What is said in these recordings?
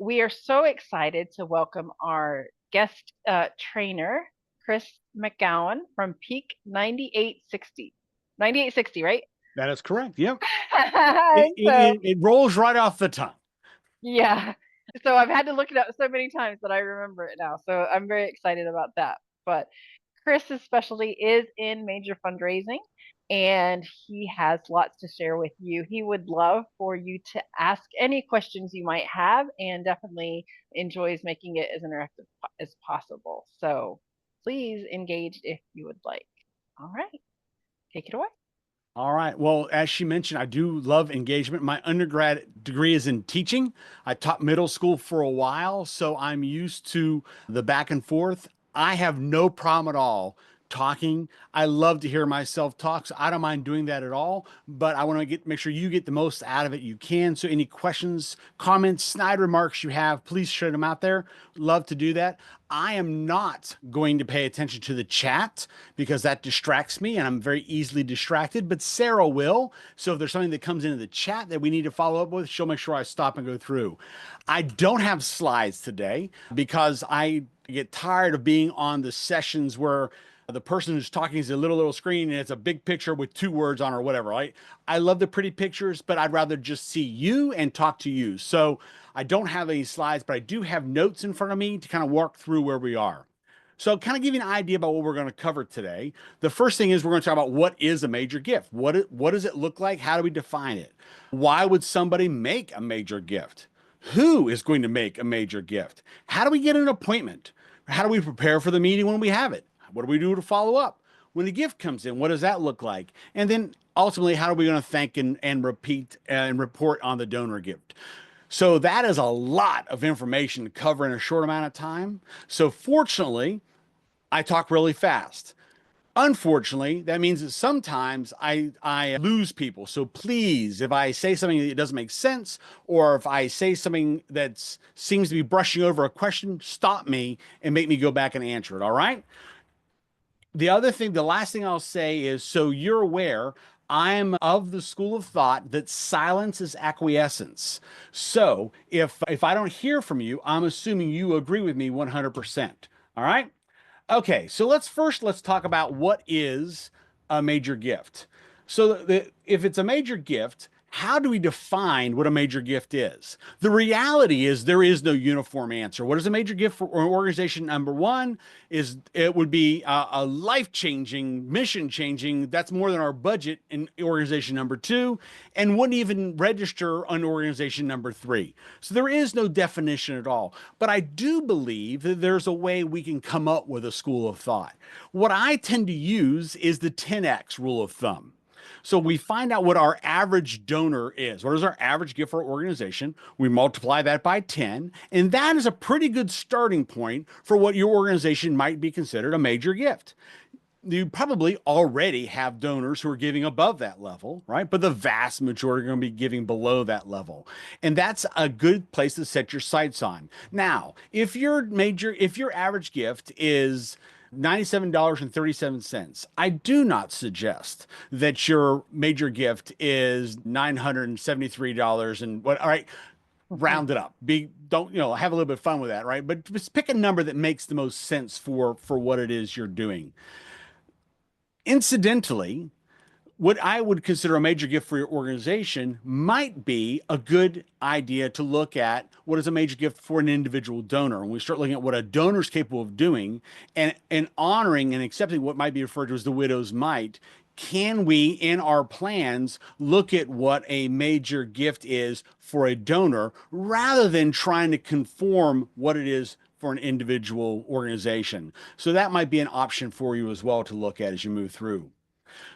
we are so excited to welcome our guest trainer, Chris McGowan from Peak 9860. 9860, right? That is correct. Yep. It, it, So, it, it rolls right off the tongue. yeah. So I've had to look it up so many times that I remember it now. So I'm very excited about that. But Chris's specialty is in major fundraising, and he has lots to share with you. He would love for you to ask any questions you might have and definitely enjoys making it as interactive as possible. So please engage if you would like. All right, take it away. All right. Well, as she mentioned, I do love engagement. My undergrad degree is in teaching. I taught middle school for a while, so I'm used to the back and forth. I have no problem at all talking. I love to hear myself talk, so I don't mind doing that at all. But I want to make sure you get the most out of it you can. So any questions, comments, snide remarks you have, please share them out there. Love to do that. I am not going to pay attention to the chat because that distracts me and I'm very easily distracted, but Sarah will. So if there's something that comes into the chat that we need to follow up with, she'll make sure I stop and go through. I don't have slides today because I get tired of being on the sessions where the person who's talking is a little screen and it's a big picture with two words on or whatever, right? I love the pretty pictures, but I'd rather just see you and talk to you. So I don't have any slides, but I do have notes in front of me to kind of walk through where we are. So kind of give you an idea about what we're going to cover today. The first thing is we're going to talk about what is a major gift? What does it look like? How do we define it? Why would somebody make a major gift? Who is going to make a major gift? How do we get an appointment? How do we prepare for the meeting when we have it? What do we do to follow up? When the gift comes in, what does that look like? And then ultimately, how are we going to thank and repeat and report on the donor gift? So that is a lot of information to cover in a short amount of time. So fortunately, I talk really fast. Unfortunately, that means that sometimes I lose people. So please, if I say something that doesn't make sense, or if I say something that seems to be brushing over a question, stop me and make me go back and answer it. All right. The last thing I'll say is so you're aware, I'm of the school of thought that silence is acquiescence. So if I don't hear from you, I'm assuming you agree with me 100%. All right? Okay, so let's talk about what is a major gift. So if it's a major gift, how do we define what a major gift is? The reality is there is no uniform answer. What is a major gift for an organization? Number one is it would be a life-changing, mission-changing. That's more than our budget in organization number two, and wouldn't even register on organization number three. So there is no definition at all. But I do believe that there's a way we can come up with a school of thought. What I tend to use is the 10x rule of thumb. So we find out what our average donor is. What is our average gift for our organization? We multiply that by 10, and that is a pretty good starting point for what your organization might be considered a major gift. You probably already have donors who are giving above that level, right? But the vast majority are going to be giving below that level. And that's a good place to set your sights on. Now, if your average gift is $97.37. I do not suggest that your major gift is $973 and what, all right, Mhm. round it up. Don't, have a little bit of fun with that, right? But just pick a number that makes the most sense for what it is you're doing. Incidentally, what I would consider a major gift for your organization might be a good idea to look at what is a major gift for an individual donor. And we start looking at what a donor is capable of doing and honoring and accepting what might be referred to as the widow's mite. Can we, in our plans, look at what a major gift is for a donor rather than trying to conform what it is for an individual organization? So that might be an option for you as well to look at as you move through.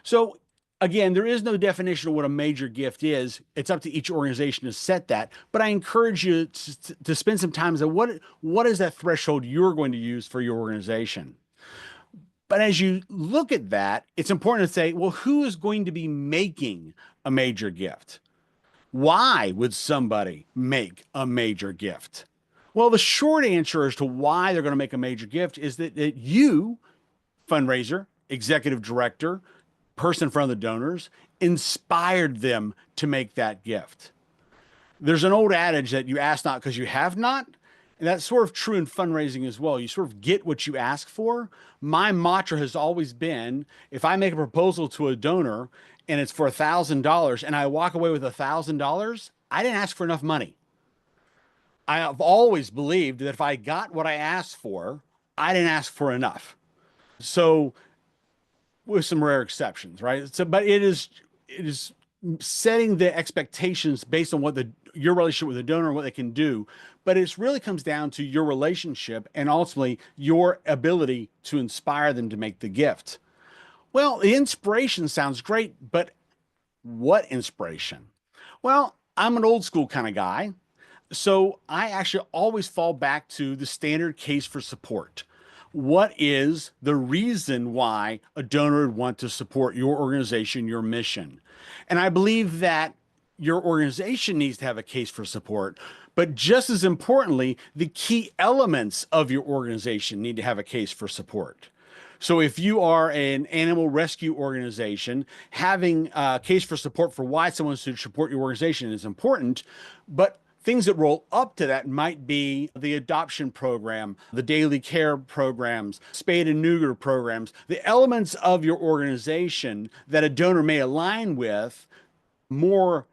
So again, there is no definition of what a major gift is. It's up to each organization to set that. But I encourage you to spend some time on what is that threshold you're going to use for your organization. But as you look at that, it's important to say, well, who is going to be making a major gift? Why would somebody make a major gift? Well, the short answer as to why they're going to make a major gift is that you, fundraiser, executive director, person in front of the donors, inspired them to make that gift. There's an old adage that you ask not because you have not. And that's sort of true in fundraising as well. You sort of get what you ask for. My mantra has always been if I make a proposal to a donor and it's for $1,000 and I walk away with $1,000, I didn't ask for enough money. I have always believed that if I got what I asked for, I didn't ask for enough. So, with some rare exceptions, right? So, but it is setting the expectations based on what the your relationship with the donor and what they can do. But it really comes down to your relationship and ultimately your ability to inspire them to make the gift. Well, the inspiration sounds great, but what inspiration? Well, I'm an old school kind of guy. So I actually always fall back to the standard case for support. What is the reason why a donor would want to support your organization, your mission? And I believe that your organization needs to have a case for support, but just as importantly, the key elements of your organization need to have a case for support. So if you are an animal rescue organization, having a case for support for why someone should support your organization is important, but things that roll up to that might be the adoption program, the daily care programs, spade and neuter programs, the elements of your organization that a donor may align with more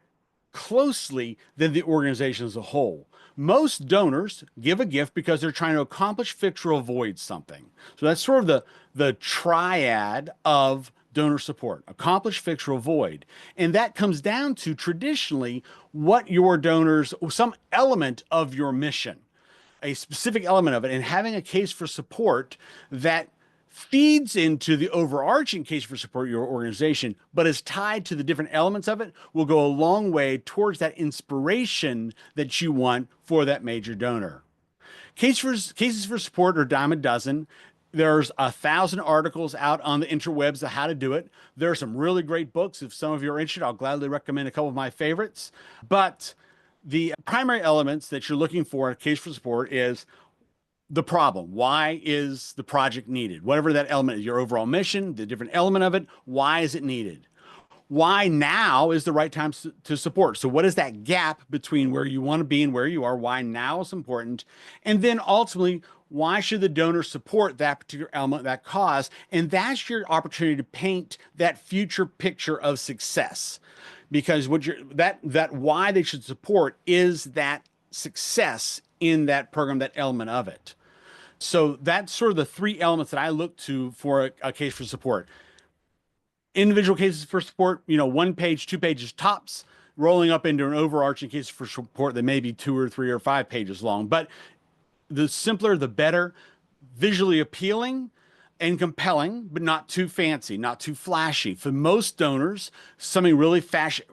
closely than the organization as a whole. Most donors give a gift because they're trying to accomplish, fix, or avoid something. So that's sort of the triad of donor support: accomplish, fix, or avoid. And that comes down to traditionally what your donors, some element of your mission, a specific element of it, and having a case for support that feeds into the overarching case for support of your organization, but is tied to the different elements of it, will go a long way towards that inspiration that you want for that major donor. Cases for support are a dime a dozen. There's 1,000 articles out on the interwebs of how to do it. There are some really great books. If some of you are interested, I'll gladly recommend a couple of my favorites. But the primary elements that you're looking for in a case for support is the problem. Why is the project needed? Whatever that element is, your overall mission, the different element of it, why is it needed? Why now is the right time to support? So, what is that gap between where you want to be and where you are? Why now is important? And then ultimately, why should the donor support that particular element, that cause? And that's your opportunity to paint that future picture of success. Because what you're that why they should support is that success in that program, that element of it. So that's sort of the three elements that I look to for a case for support. Individual cases for support, 1 page, 2 pages tops, rolling up into an overarching case for support that may be 2 or 3 or 5 pages long. But the simpler, the better. Visually appealing and compelling, but not too fancy, not too flashy. For most donors, something really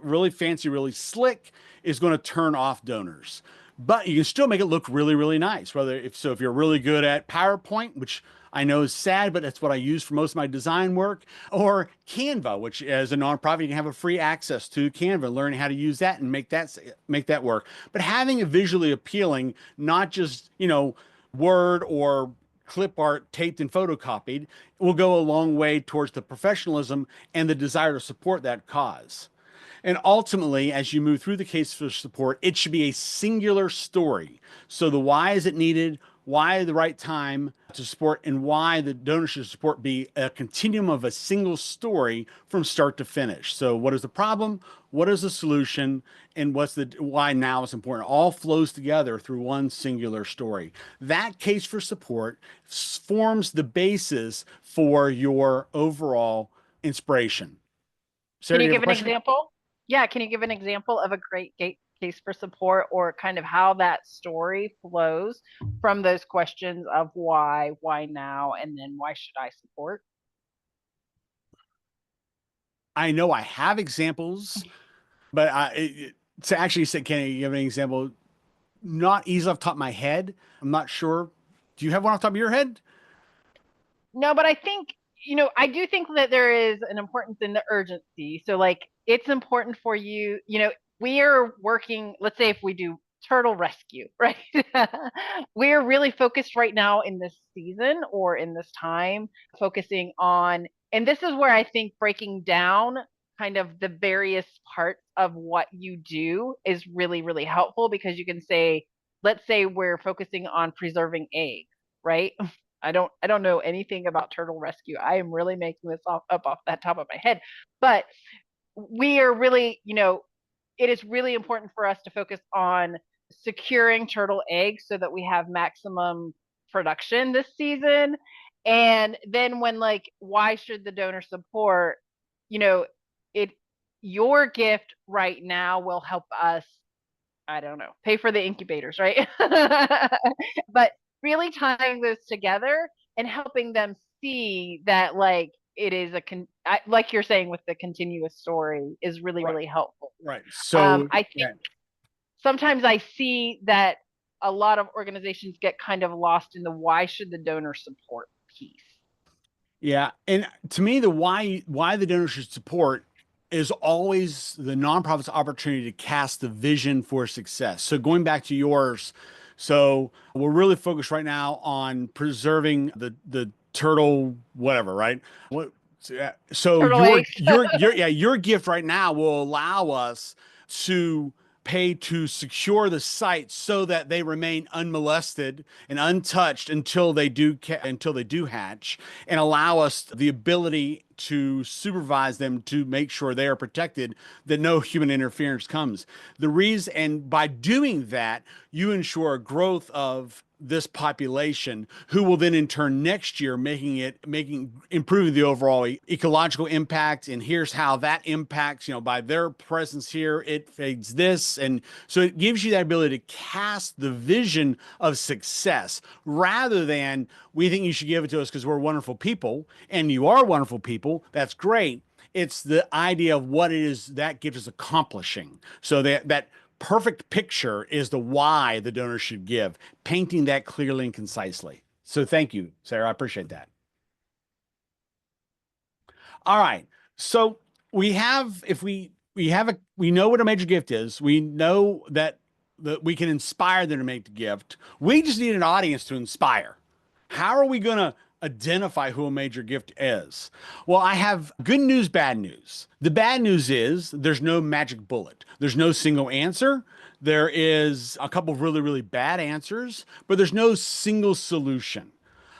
really fancy, really slick is going to turn off donors. But you can still make it look really, really nice. If you're really good at PowerPoint, which I know is sad, but that's what I use for most of my design work, or Canva, which as a nonprofit you can have a free access to Canva, learning how to use that and make that work. But having it visually appealing, not just Word or clip art taped and photocopied, will go a long way towards the professionalism and the desire to support that cause. And ultimately, as you move through the case for support, it should be a singular story. So the why is it needed, why the right time to support, and why the donor should support be a continuum of a single story from start to finish. So what is the problem? What is the solution? And what's the why now is important? It all flows together through one singular story. That case for support forms the basis for your overall inspiration. Can Sarah, do you you have a give an question? example? Yeah, can you give an example of a great case for support, or kind of how that story flows from those questions of why now, and then why should I support? I know I have examples, but to actually say, can you give an example? Not easy off the top of my head. I'm not sure. Do you have one off the top of your head? No, but I think, I do think that there is an importance in the urgency. So, like, it's important for you, we are working, let's say if we do turtle rescue, right? We're really focused right now in this season or in this time, focusing on, and this is where I think breaking down kind of the various parts of what you do is really, really helpful because you can say, let's say we're focusing on preserving eggs, right? I don't know anything about turtle rescue. I am really making this up off that top of my head. But we are really, it is really important for us to focus on securing turtle eggs so that we have maximum production this season. And then when like, why should the donor support, you know, it your gift right now will help us, I don't know, pay for the incubators, right? But really tying this together and helping them see that like it is like you're saying with the continuous story is really, Right. really helpful. Right. So, I think yeah. sometimes I see that a lot of organizations get kind of lost in the why should the donor support piece. Yeah, and to me, the why the donor should support is always the nonprofit's opportunity to cast the vision for success. So going back to yours, so we're really focused right now on preserving the turtle, whatever, right? What? So Turtle eggs. your gift right now will allow us to pay to secure the site so that they remain unmolested and untouched until they do hatch, and allow us the ability to supervise them to make sure they are protected, that no human interference comes. The reason, and by doing that, you ensure a growth of this population, who will then in turn next year making improving the overall ecological impact. And here's how that impacts, by their presence here, it fades this. And so it gives you that ability to cast the vision of success, rather than, we think you should give it to us because we're wonderful people, and you are wonderful people. That's great. It's the idea of what it is that gift is accomplishing. So that perfect picture is the why the donor should give, painting that clearly and concisely. So thank you, Sarah. I appreciate that. All right. So we know what a major gift is. We know that we can inspire them to make the gift. We just need an audience to inspire. How are we going to identify who a major gift is? Well, I have good news, bad news. The bad news is there's no magic bullet. There's no single answer. There is a couple of really, really bad answers, but there's no single solution.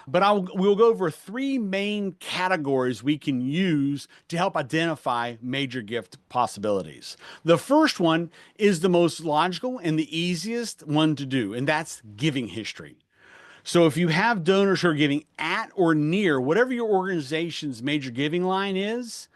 But we'll go over three main categories we can use to help identify major gift possibilities. The first one is the most logical and the easiest one to do, and that's giving history. So if you have donors who are giving at or near whatever your organization's major giving line is,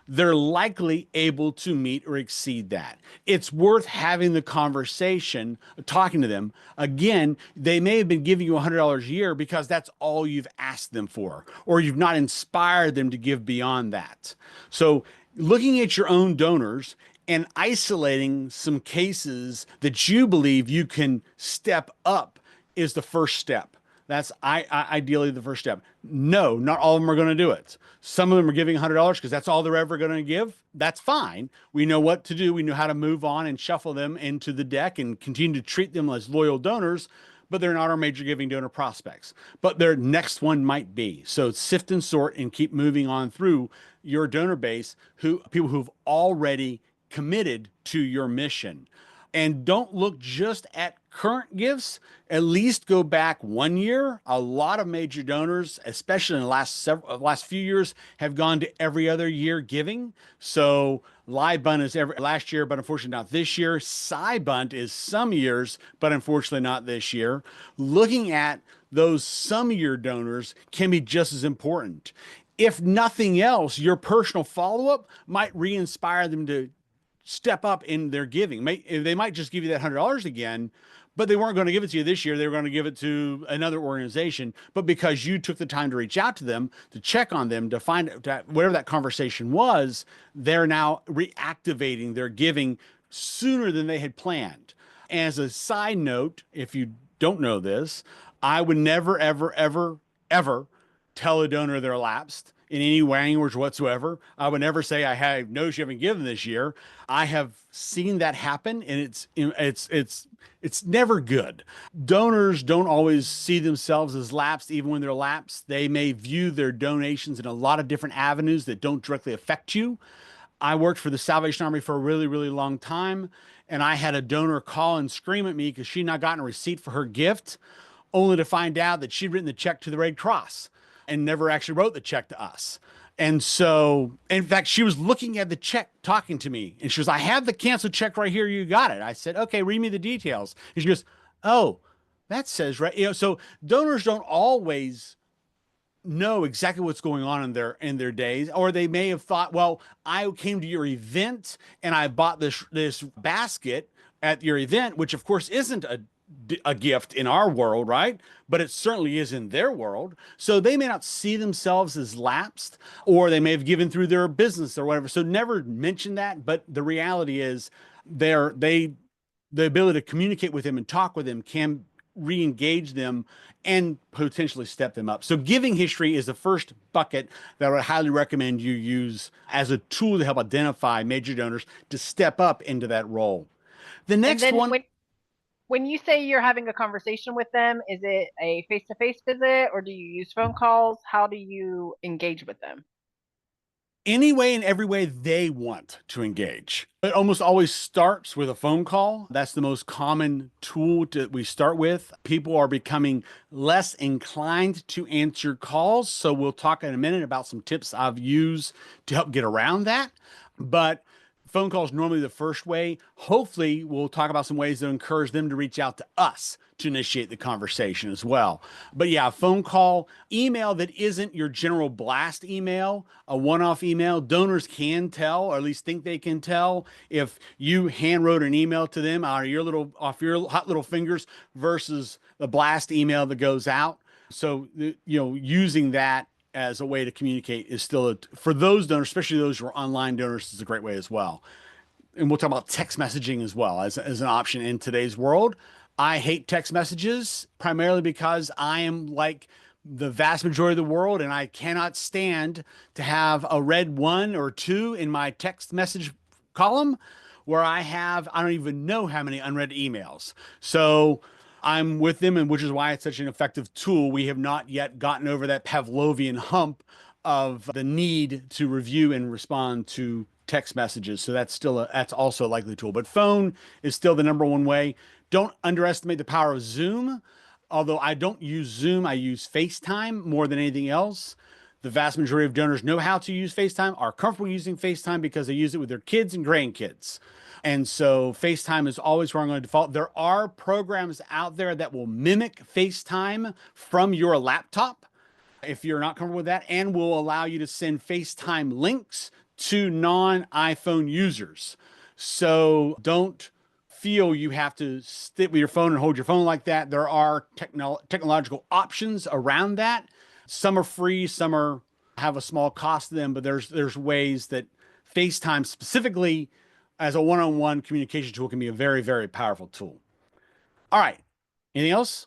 they're likely able to meet or exceed that. It's worth having the conversation, talking to them. Again, they may have been giving you $100 a year because that's all you've asked them for, or you've not inspired them to give beyond that. So looking at your own donors and isolating some cases that you believe you can step up is the first step. That's ideally the first step. No, not all of them are going to do it. Some of them are giving $100 because that's all they're ever going to give. That's fine. We know what to do. We know how to move on and shuffle them into the deck and continue to treat them as loyal donors, but they're not our major giving donor prospects. But their next one might be. So sift and sort and keep moving on through your donor base, people who've already committed to your mission. And don't look just at current gifts. At least go back 1 year. A lot of major donors, especially in the last few years, have gone to every other year giving. So Live Bunt is last year, but unfortunately not this year. Bunt is some years, but unfortunately not this year. Looking at those some year donors can be just as important. If nothing else, your personal follow-up might re-inspire them to step up in their giving. They might just give you that $100 again, but they weren't going to give it to you this year. They were going to give it to another organization. But because you took the time to reach out to them, to check on them, to find whatever that conversation was, they're now reactivating their giving sooner than they had planned. As a side note, if you don't know this, I would never, ever, ever, ever tell a donor they're lapsed in any language whatsoever. I would never say I have noticed you haven't given this year. I have seen that happen, and it's never good. Donors don't always see themselves as lapsed, even when they're lapsed. They may view their donations in a lot of different avenues that don't directly affect you. I worked for the Salvation Army for a really, really long time, and I had a donor call and scream at me because she'd not gotten a receipt for her gift, only to find out that she'd written the check to the Red Cross and never actually wrote the check to us. And so, in fact, she was looking at the check talking to me, and she goes, I have the canceled check right here. You got it. I said, okay, read me the details. And she goes, oh, that says right. So donors don't always know exactly what's going on in their days, or they may have thought, well, I came to your event and I bought this basket at your event, which of course isn't a gift in our world, right? But it certainly is in their world. So they may not see themselves as lapsed, or they may have given through their business or whatever. So never mention that. But the reality is, they the ability to communicate with them and talk with them can re-engage them and potentially step them up. So giving history is the first bucket that I would highly recommend you use as a tool to help identify major donors to step up into that role. The And next then one, when you say you're having a conversation with them, is it a face-to-face visit or do you use phone calls? How do you engage with them? any way and every way they want to engage. It almost always starts with a phone call. That's the most common tool that we start with. People are becoming less inclined to answer calls. So we'll talk in a minute about some tips I've used to help get around that. But phone call is normally the first way. Hopefully, we'll talk about some ways to encourage them to reach out to us to initiate the conversation as well. But yeah, phone call, email that isn't your general blast email, a one-off email. Donors can tell, or at least think they can tell, if you hand wrote an email to them out of your little off your hot little fingers versus the blast email that goes out. So using that as a way to communicate is still for those donors, especially those who are online donors, is a great way as well. And we'll talk about text messaging as well as an option in today's world. I hate text messages primarily because I am like the vast majority of the world, and I cannot stand to have a red 1 or 2 in my text message column where I don't even know how many unread emails. So I'm with them, and which is why it's such an effective tool. We have not yet gotten over that Pavlovian hump of the need to review and respond to text messages. So that's also a likely tool. But phone is still the number one way. Don't underestimate the power of Zoom. Although I don't use Zoom, I use FaceTime more than anything else. The vast majority of donors know how to use FaceTime, are comfortable using FaceTime because they use it with their kids and grandkids. And so FaceTime is always where I'm going to default. There are programs out there that will mimic FaceTime from your laptop if you're not comfortable with that, and will allow you to send FaceTime links to non-iPhone users. So don't feel you have to sit with your phone and hold your phone like that. There are technological options around that. Some are free, some are have a small cost to them, but there's ways that FaceTime specifically as a one-on-one communication tool can be a very, very powerful tool. All right. Anything else?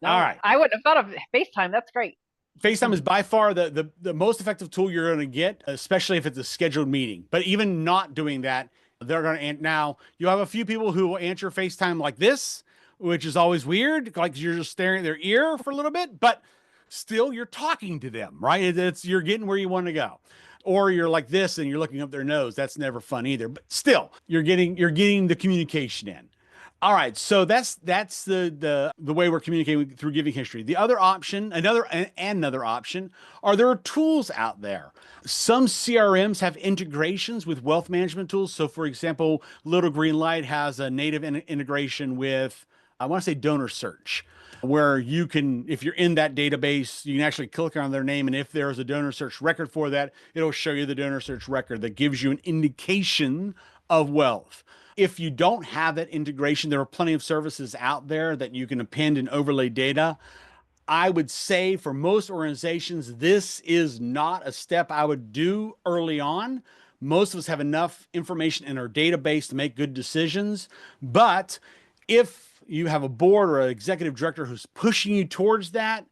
All No, right. I wouldn't have thought of FaceTime. That's great. FaceTime is by far the most effective tool you're going to get, especially if it's a scheduled meeting. But even not doing that, they're going to now you have a few people who will answer FaceTime like this, which is always weird, like you're just staring at their ear for a little bit, but still you're talking to them, right? It's you're getting where you want to go. Or you're like this and you're looking up their nose. That's never fun either. But still, you're getting the communication in. All right, so that's the way we're communicating through giving history. The other option, another option, are there are tools out there. Some CRMs have integrations with wealth management tools. So, for example, Little Green Light has a native integration with, I want to say, Donor Search, where you can, if you're in that database, you can actually click on their name, and if there's a donor search record for that, it'll show you the donor search record that gives you an indication of wealth. If you don't have that integration, there are plenty of services out there that you can append and overlay data. I would say for most organizations, this is not a step I would do early on. Most of us have enough information in our database to make good decisions. But if you have a board or an executive director who's pushing you towards that,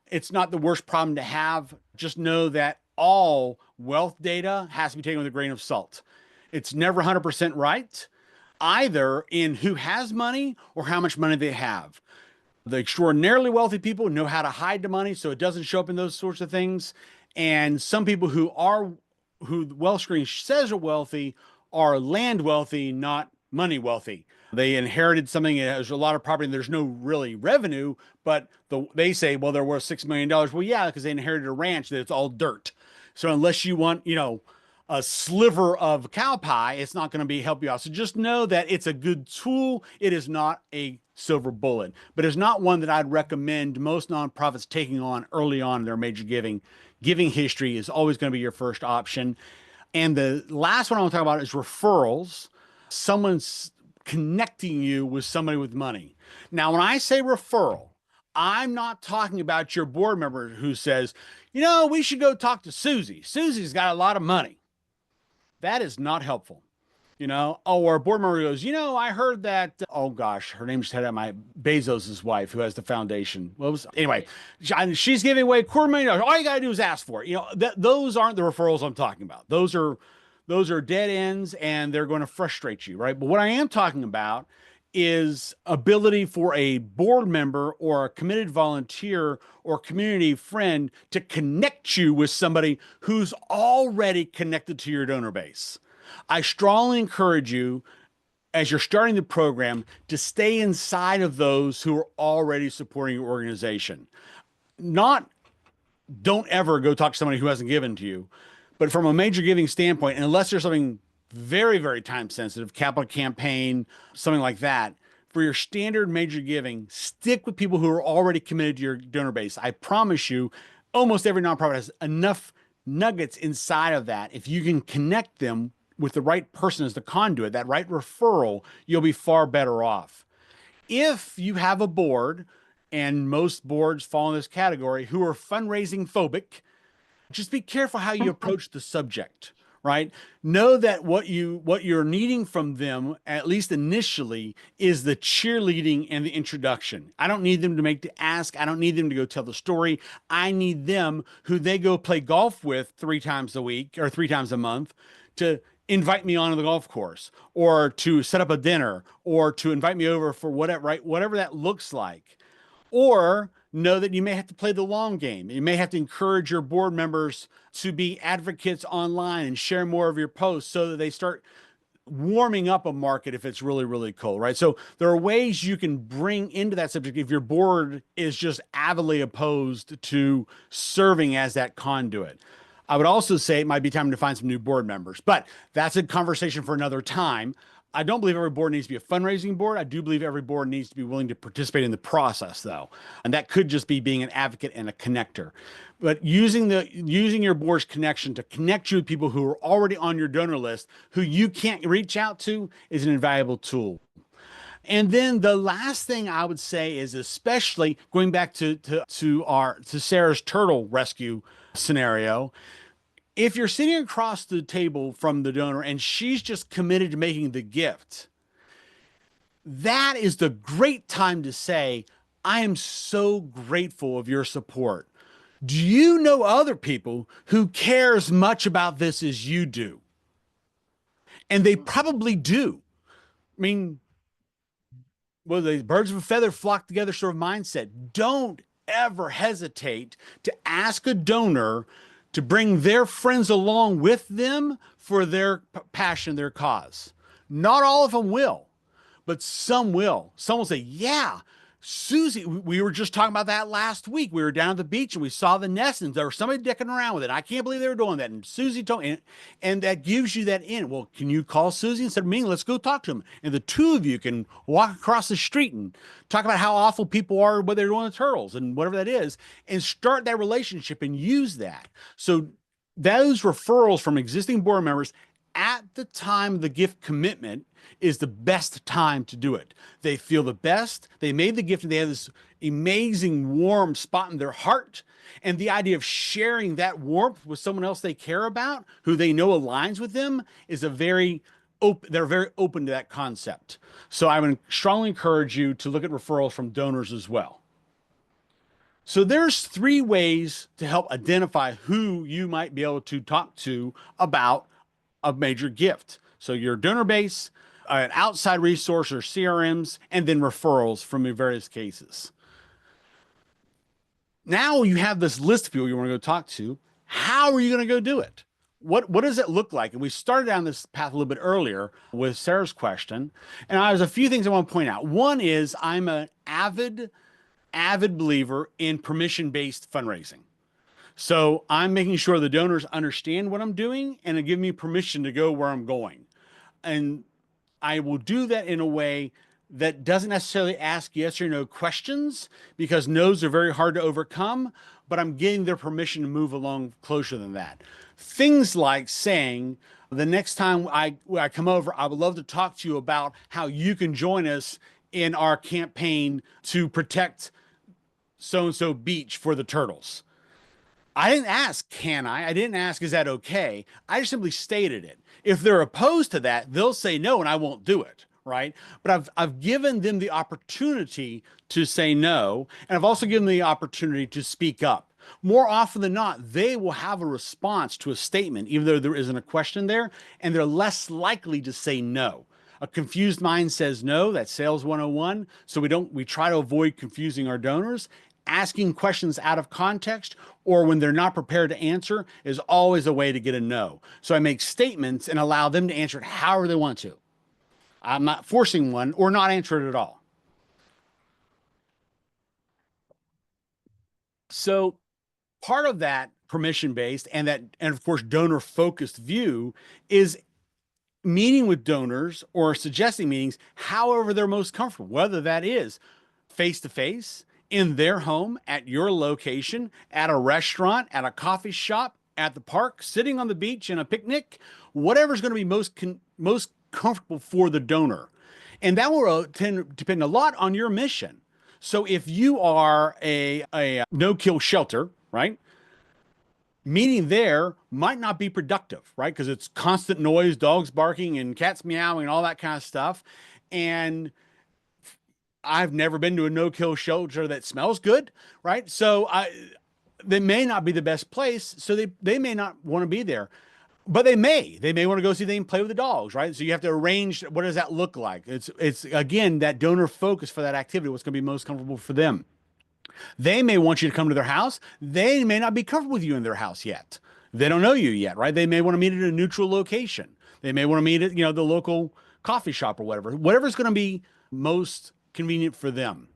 it's not the worst problem to have. Just know that all wealth data has to be taken with a grain of salt. It's never 100% right, either in who has money or how much money they have. The extraordinarily wealthy people know how to hide the money so it doesn't show up in those sorts of things. And some people who are who Wellscreen says are wealthy are land wealthy, not money wealthy. They inherited something that has a lot of property and there's no really revenue, but they say, well, they're worth $6 million. Well, yeah, because they inherited a ranch that it's all dirt. So unless you want, a sliver of cow pie, it's not going to be help you out. So just know that it's a good tool. It is not a silver bullet, but it's not one that I'd recommend most nonprofits taking on early on in their major giving. Giving history is always going to be your first option. And the last one I want to talk about is referrals. Someone's connecting you with somebody with money. Now, when I say referral, I'm not talking about your board member who says, we should go talk to Susie. Susie's got a lot of money. That is not helpful. Or a board member goes, I heard that, oh gosh, her name just had out my Bezos's wife who has the foundation. Anyway, she's giving away $250,000. All you got to do is ask for it. Those aren't the referrals I'm talking about. Those are dead ends and they're going to frustrate you, right? But what I am talking about is ability for a board member or a committed volunteer or community friend to connect you with somebody who's already connected to your donor base. I strongly encourage you, as you're starting the program, to stay inside of those who are already supporting your organization. Not don't ever go talk to somebody who hasn't given to you, but from a major giving standpoint, and unless there's something very, very time sensitive, capital campaign, something like that, for your standard major giving, stick with people who are already committed to your donor base. I promise you, almost every nonprofit has enough nuggets inside of that. If you can connect them with the right person as the conduit, that right referral, you'll be far better off. If you have a board, and most boards fall in this category, who are fundraising phobic, just be careful how you approach the subject, right? Know that what you're needing from them, at least initially, is the cheerleading and the introduction. I don't need them to make the ask. I don't need them to go tell the story. I need them, who they go play golf with 3 times a week or 3 times a month, to invite me onto the golf course, or to set up a dinner, or to invite me over for whatever, right? Whatever that looks like. Or know that you may have to play the long game. You may have to encourage your board members to be advocates online and share more of your posts so that they start warming up a market if it's really, really cold, right? So there are ways you can bring into that subject if your board is just avidly opposed to serving as that conduit. I would also say it might be time to find some new board members, but that's a conversation for another time. I don't believe every board needs to be a fundraising board. I do believe every board needs to be willing to participate in the process, though. And that could just be being an advocate and a connector. But using your board's connection to connect you with people who are already on your donor list, who you can't reach out to, is an invaluable tool. And then the last thing I would say is, especially going back to Sarah's turtle rescue scenario, if you're sitting across the table from the donor and she's just committed to making the gift, that is the great time to say, I am so grateful of your support. Do you know other people who care as much about this as you do? And they probably do. I mean, well, the birds of a feather flock together sort of mindset. Don't ever hesitate to ask a donor to bring their friends along with them for their passion, their cause. Not all of them will, but some will. Some will say, yeah, Susie, we were just talking about that last week. We were down at the beach and we saw the nest and there was somebody dicking around with it. I can't believe they were doing that. And Susie told me, and that gives you that in. Well, can you call Susie instead of me? Let's go talk to him. And the two of you can walk across the street and talk about how awful people are, what they're doing with turtles and whatever that is, and start that relationship and use that. So those referrals from existing board members at the time of the gift commitment is the best time to do it. They feel the best. They made the gift and they have this amazing warm spot in their heart. And the idea of sharing that warmth with someone else they care about, who they know aligns with them, is they're very open to that concept. So I would strongly encourage you to look at referrals from donors as well. So there's 3 ways to help identify who you might be able to talk to about a major gift. So your donor base, an outside resource or CRMs, and then referrals from your various cases. Now you have this list of people you want to go talk to. How are you going to go do it? what does it look like? And we started down this path a little bit earlier with Sarah's question. And there's a few things I want to point out. One is I'm an avid believer in permission-based fundraising. So I'm making sure the donors understand what I'm doing and give me permission to go where I'm going. And I will do that in a way that doesn't necessarily ask yes or no questions, because no's are very hard to overcome, but I'm getting their permission to move along closer than that. Things like saying, the next time I come over, I would love to talk to you about how you can join us in our campaign to protect so and so beach for the turtles. I didn't ask, can I? I didn't ask, is that okay? I just simply stated it. If they're opposed to that, they'll say no and I won't do it, right? But I've given them the opportunity to say no, and I've also given them the opportunity to speak up. More often than not, they will have a response to a statement, even though there isn't a question there, and they're less likely to say no. A confused mind says no. That's sales 101. So we try to avoid confusing our donors. Asking questions out of context or when they're not prepared to answer is always a way to get a no. So I make statements and allow them to answer it however they want to. I'm not forcing one or not answer it at all. So part of that permission based and of course donor focused view is meeting with donors or suggesting meetings however they're most comfortable, whether that is face to face, in their home, at your location, at a restaurant, at a coffee shop, at the park, sitting on the beach in a picnic, whatever's going to be most comfortable for the donor. And that will depend a lot on your mission. So if you are a no-kill shelter, right? Meeting there might not be productive, right? Because it's constant noise, dogs barking and cats meowing and all that kind of stuff. And I've never been to a no-kill shelter that smells good, right? So they may not be the best place. So they may not want to be there, but they may want to go see they can play with the dogs, right? So you have to arrange, what does that look like? It's again, that donor focus for that activity, what's going to be most comfortable for them. They may want you to come to their house. They may not be comfortable with you in their house yet. They don't know you yet, right? They may want to meet at a neutral location. They may want to meet at, the local coffee shop or whatever's going to be most convenient for them.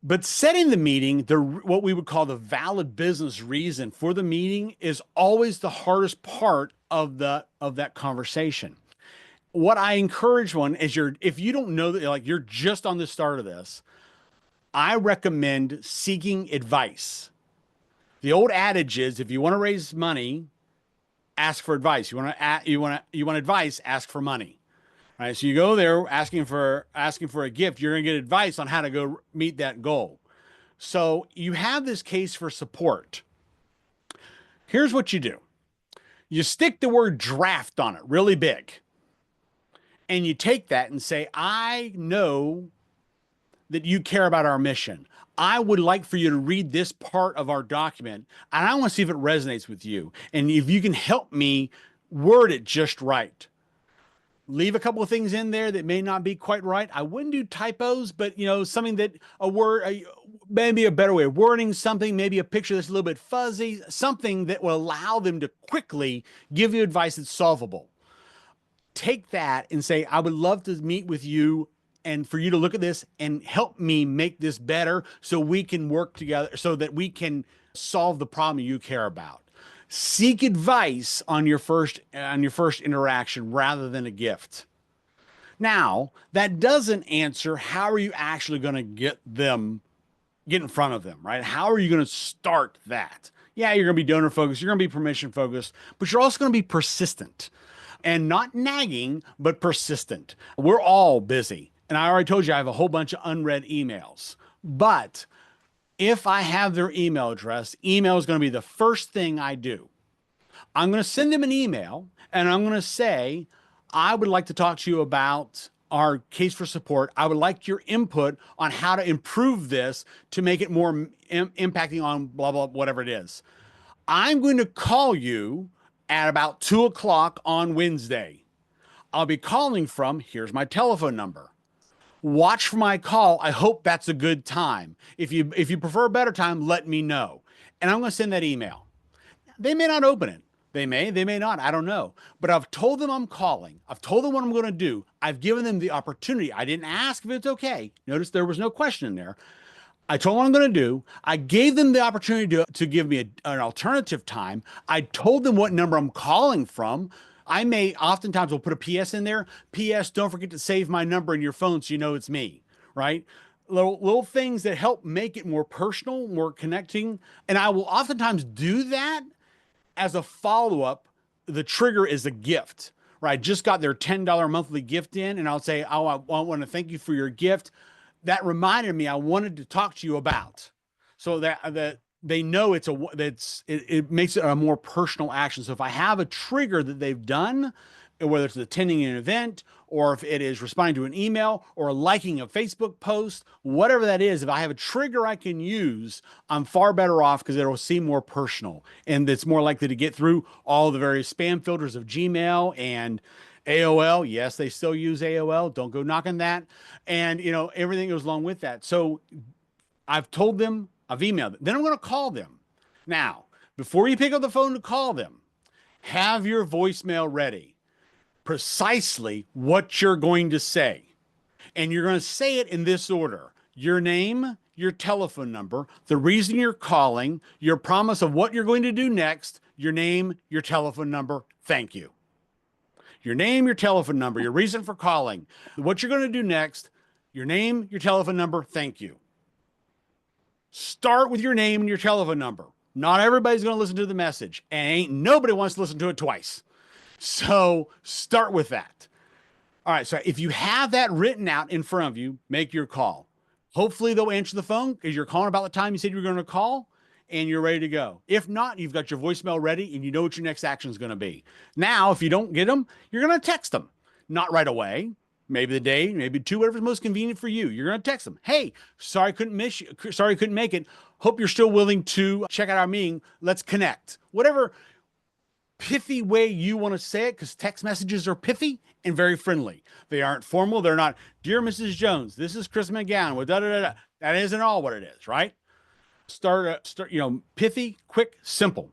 But setting the meeting, what we would call the valid business reason for the meeting, is always the hardest part of that conversation. What I encourage one is, if you don't know that, like, you're just on the start of this, I recommend seeking advice. The old adage is, if you want to raise money, ask for advice. You want advice, ask for money. All right, so you go there asking for a gift, you're going to get advice on how to go meet that goal. So you have this case for support. Here's what you do. You stick the word draft on it really big. And you take that and say, I know that you care about our mission. I would like for you to read this part of our document, and I want to see if it resonates with you. And if you can help me word it just right. Leave a couple of things in there that may not be quite right. I wouldn't do typos, but something that maybe a better way of wording something, maybe a picture that's a little bit fuzzy, something that will allow them to quickly give you advice that's solvable. Take that and say, I would love to meet with you and for you to look at this and help me make this better so we can work together so that we can solve the problem you care about. Seek advice on your first interaction rather than a gift. Now, that doesn't answer how are you actually going to get in front of them, right? How are you going to start that? Yeah, you're going to be donor focused, you're going to be permission focused, but you're also going to be persistent and not nagging, but persistent. We're all busy. And I already told you I have a whole bunch of unread emails, but if I have their email address, email is going to be the first thing I do. I'm going to send them an email and I'm going to say, I would like to talk to you about our case for support. I would like your input on how to improve this to make it more impacting on blah, blah, whatever it is. I'm going to call you at about 2:00 on Wednesday. I'll be calling from, here's my telephone number. Watch for my call. I hope that's a good time. If you prefer a better time, let me know. And I'm going to send that email. They may not open it. They may not. I don't know. But I've told them I'm calling. I've told them what I'm going to do. I've given them the opportunity. I didn't ask if it's okay. Notice there was no question in there. I told them what I'm going to do. I gave them the opportunity to give me an alternative time. I told them what number I'm calling from. I may oftentimes will put a PS in there. PS, don't forget to save my number in your phone so you know it's me, right? Little things that help make it more personal, more connecting. And I will oftentimes do that as a follow up. The trigger is a gift, right? I just got their $10 monthly gift in, and I'll say, oh, I want to thank you for your gift. That reminded me I wanted to talk to you about, so that they know it makes it a more personal action. So if I have a trigger that they've done, whether it's attending an event or if it is responding to an email or liking a Facebook post, whatever that is, if I have a trigger I can use, I'm far better off because it'll seem more personal and it's more likely to get through all the various spam filters of Gmail and AOL. Yes, they still use AOL. Don't go knocking that. And, everything goes along with that. So I've told them, I've emailed them. Then I'm going to call them. Now, before you pick up the phone to call them, have your voicemail ready. Precisely what you're going to say. And you're going to say it in this order: your name, your telephone number, the reason you're calling, your promise of what you're going to do next, your name, your telephone number, thank you. Your name, your telephone number, your reason for calling, what you're going to do next, your name, your telephone number, thank you. Start with your name and your telephone number. Not everybody's going to listen to the message, and ain't nobody wants to listen to it twice. So start with that. All right. So if you have that written out in front of you, make your call. Hopefully they'll answer the phone because you're calling about the time you said you were going to call and you're ready to go. If not, you've got your voicemail ready and you know what your next action is going to be. Now, if you don't get them, you're going to text them. Not right away. Maybe the day, maybe two, whatever's most convenient for you. You're going to text them. Hey, sorry, couldn't miss you. Sorry, couldn't make it. Hope you're still willing to check out our meeting. Let's connect. Whatever pithy way you want to say it, because text messages are pithy and very friendly. They aren't formal. They're not, dear Mrs. Jones, this is Chris McGown with da da da da. That isn't all what it is, right? Start, pithy, quick, simple.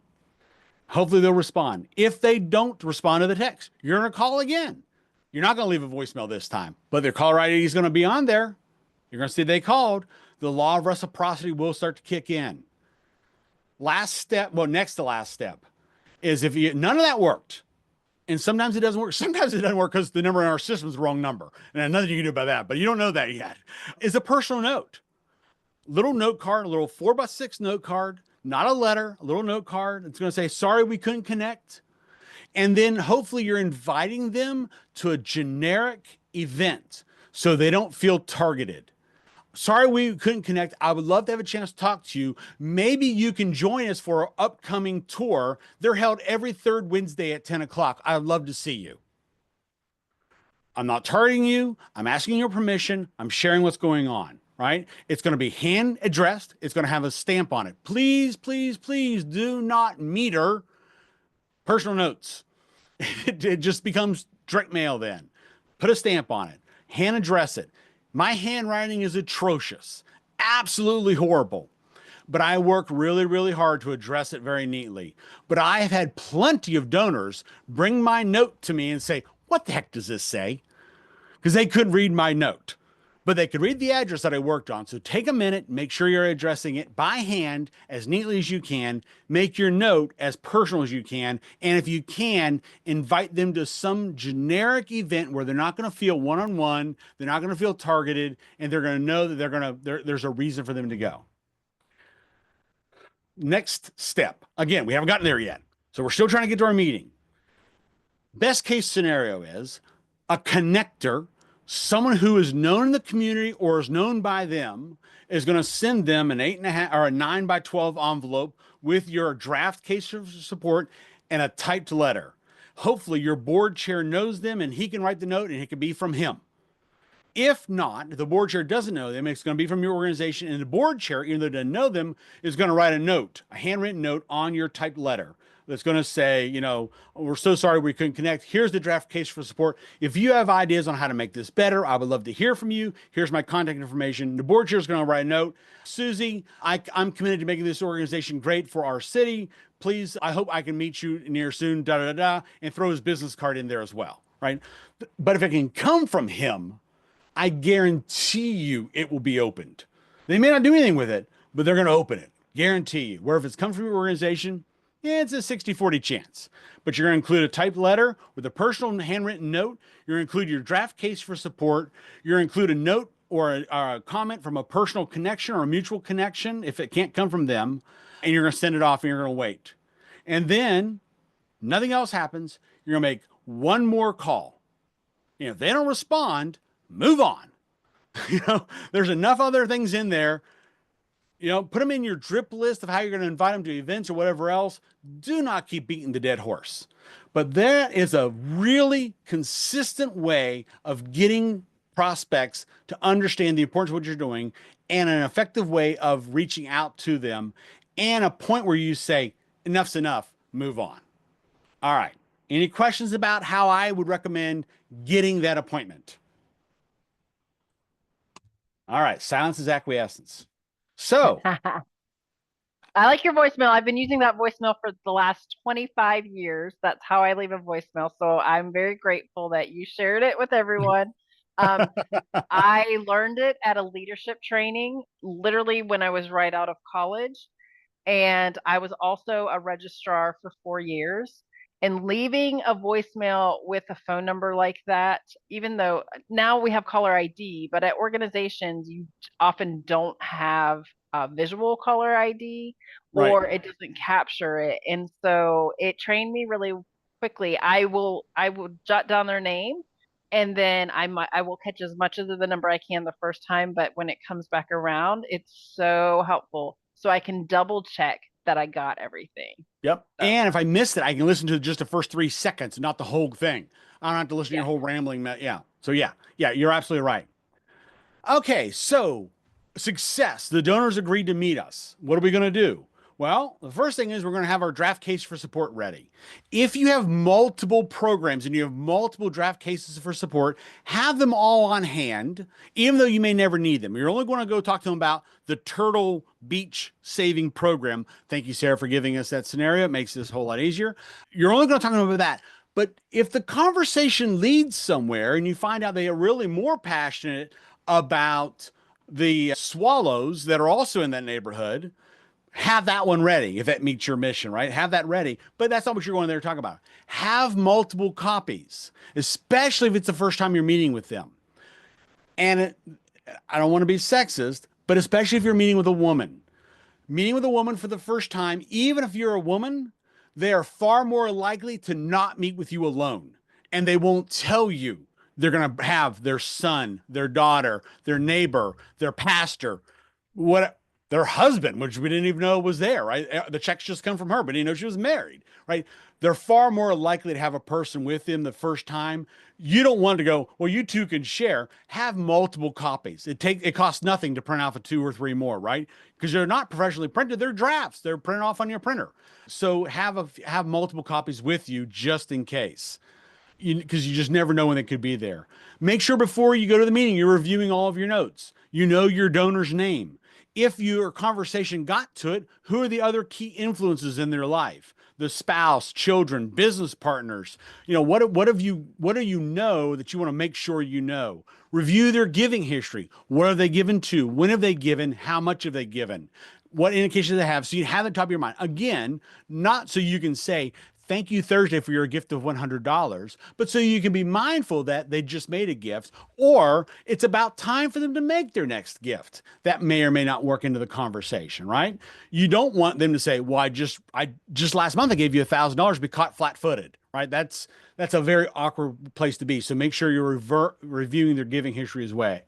Hopefully they'll respond. If they don't respond to the text, you're going to call again. You're not going to leave a voicemail this time, but their caller ID is going to be on there. You're going to see they called. The law of reciprocity will start to kick in. Next to last step is if none of that worked, and sometimes it doesn't work. Sometimes it doesn't work because the number in our system is the wrong number. And nothing you can do about that, but you don't know that yet. Is a personal note. Little note card, a little 4x6 note card, not a letter, a little note card. It's going to say, sorry, we couldn't connect. And then hopefully you're inviting them to a generic event so they don't feel targeted. Sorry we couldn't connect. I would love to have a chance to talk to you. Maybe you can join us for our upcoming tour. They're held every third Wednesday at 10 o'clock. I'd love to see you. I'm not targeting you. I'm asking your permission. I'm sharing what's going on, right? It's going to be hand addressed. It's going to have a stamp on it. Please, please, please do not meter personal notes. It just becomes direct mail then. Put a stamp on it. Hand address it. My handwriting is atrocious, absolutely horrible, but I work really, really hard to address it very neatly. But I have had plenty of donors bring my note to me and say, what the heck does this say? Because they couldn't read my note, but they could read the address that I worked on. So take a minute, make sure you're addressing it by hand as neatly as you can, make your note as personal as you can. And if you can, invite them to some generic event where they're not going to feel one-on-one, they're not going to feel targeted, and they're going to know that there's a reason for them to go. Next step. Again, we haven't gotten there yet. So we're still trying to get to our meeting. Best case scenario is a connector, someone who is known in the community or is known by them, is going to send them an 8.5 or a 9x12 envelope with your draft case of support and a typed letter. Hopefully your board chair knows them and he can write the note and it can be from him. If not, if the board chair doesn't know them, it's going to be from your organization, and the board chair, even though it doesn't know them, is going to write a note, a handwritten note on your typed letter. that's going to say, we're so sorry we couldn't connect. Here's the draft case for support. If you have ideas on how to make this better, I would love to hear from you. Here's my contact information. The board chair is going to write a note. Susie, I'm committed to making this organization great for our city. Please, I hope I can meet you near soon, da da da, and throw his business card in there as well, right? But if it can come from him, I guarantee you it will be opened. They may not do anything with it, but they're going to open it. Guarantee you. Where if it's come from your organization, yeah, it's a 60-40 chance. But you're going to include a typed letter with a personal handwritten note. You're going to include your draft case for support. You're going to include a note or a comment from a personal connection or a mutual connection if it can't come from them. And you're going to send it off and you're going to wait. And then nothing else happens. You're going to make one more call. If they don't respond, move on. There's enough other things in there. Put them in your drip list of how you're going to invite them to events or whatever else. Do not keep beating the dead horse. But that is a really consistent way of getting prospects to understand the importance of what you're doing and an effective way of reaching out to them and a point where you say, enough's enough, move on. All right. Any questions about how I would recommend getting that appointment? All right. Silence is acquiescence. So, I like your voicemail. I've been using that voicemail for the last 25 years. That's how I leave a voicemail. So I'm very grateful that you shared it with everyone. Um, I learned it at a leadership training, literally when I was right out of college. And I was also a registrar for 4 years. And leaving a voicemail with a phone number like that, even though now we have caller ID, but at organizations, you often don't have a visual caller ID right. or it doesn't capture it. And so it trained me really quickly. I will jot down their name and then I will catch as much of the number I can the first time, but when it comes back around, it's so helpful. So I can double check that I got everything. Yep. So And if I missed it, I can listen to just the first 3 seconds, not the whole thing. I don't have to listen to yeah. your whole rambling. Yeah. So yeah, you're absolutely right. Okay. So success. The donors agreed to meet us. What are we going to do? Well, the first thing is we're going to have our draft case for support ready. If you have multiple programs and you have multiple draft cases for support, have them all on hand, even though you may never need them. You're only going to go talk to them about the Turtle Beach Saving Program. Thank you, Sarah, for giving us that scenario. It makes this a whole lot easier. You're only going to talk to them about that. But if the conversation leads somewhere and you find out they are really more passionate about the swallows that are also in that neighborhood, have that one ready if that meets your mission, right? Have that ready. But that's not what you're going there to talk about. Have multiple copies, especially if it's the first time you're meeting with them. And I don't want to be sexist, but especially if you're meeting with a woman. Meeting with a woman for the first time, even if you're a woman, they are far more likely to not meet with you alone. And they won't tell you they're going to have their son, their daughter, their neighbor, their pastor, what their husband, which we didn't even know was there, right? The checks just come from her, but didn't know she was married, right? They're far more likely to have a person with them the first time. You don't want to go, well, you two can share. Have multiple copies. It costs nothing to print off a 2 or 3 more, right? Because they're not professionally printed. They're drafts. They're printed off on your printer. So have multiple copies with you just in case, because you just never know when it could be there. Make sure before you go to the meeting, you're reviewing all of your notes. You know your donor's name. If your conversation got to it, who are the other key influences in their life? The spouse, children, business partners. What do you know that you want to make sure you know? Review their giving history. What have they given to? When have they given? How much have they given? What indications they have? So you have it top of your mind. Again, not so you can say, thank you Thursday for your gift of $100, but so you can be mindful that they just made a gift, or it's about time for them to make their next gift. That may or may not work into the conversation, right? You don't want them to say, well, I just last month I gave you $1,000 to be caught flat-footed, right? That's a very awkward place to be. So make sure you're reviewing their giving history as well.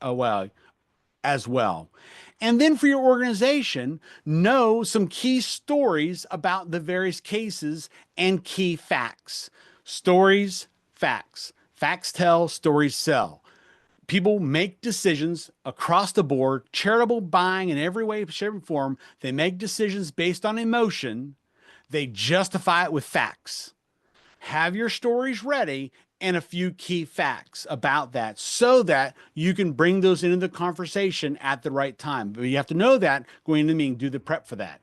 And then for your organization, know some key stories about the various cases and key facts. Stories, facts. Facts tell, stories sell. People make decisions across the board, charitable buying in every way, shape, and form. They make decisions based on emotion. They justify it with facts. Have your stories ready and a few key facts about that so that you can bring those into the conversation at the right time. But you have to know that going into the meeting, do the prep for that.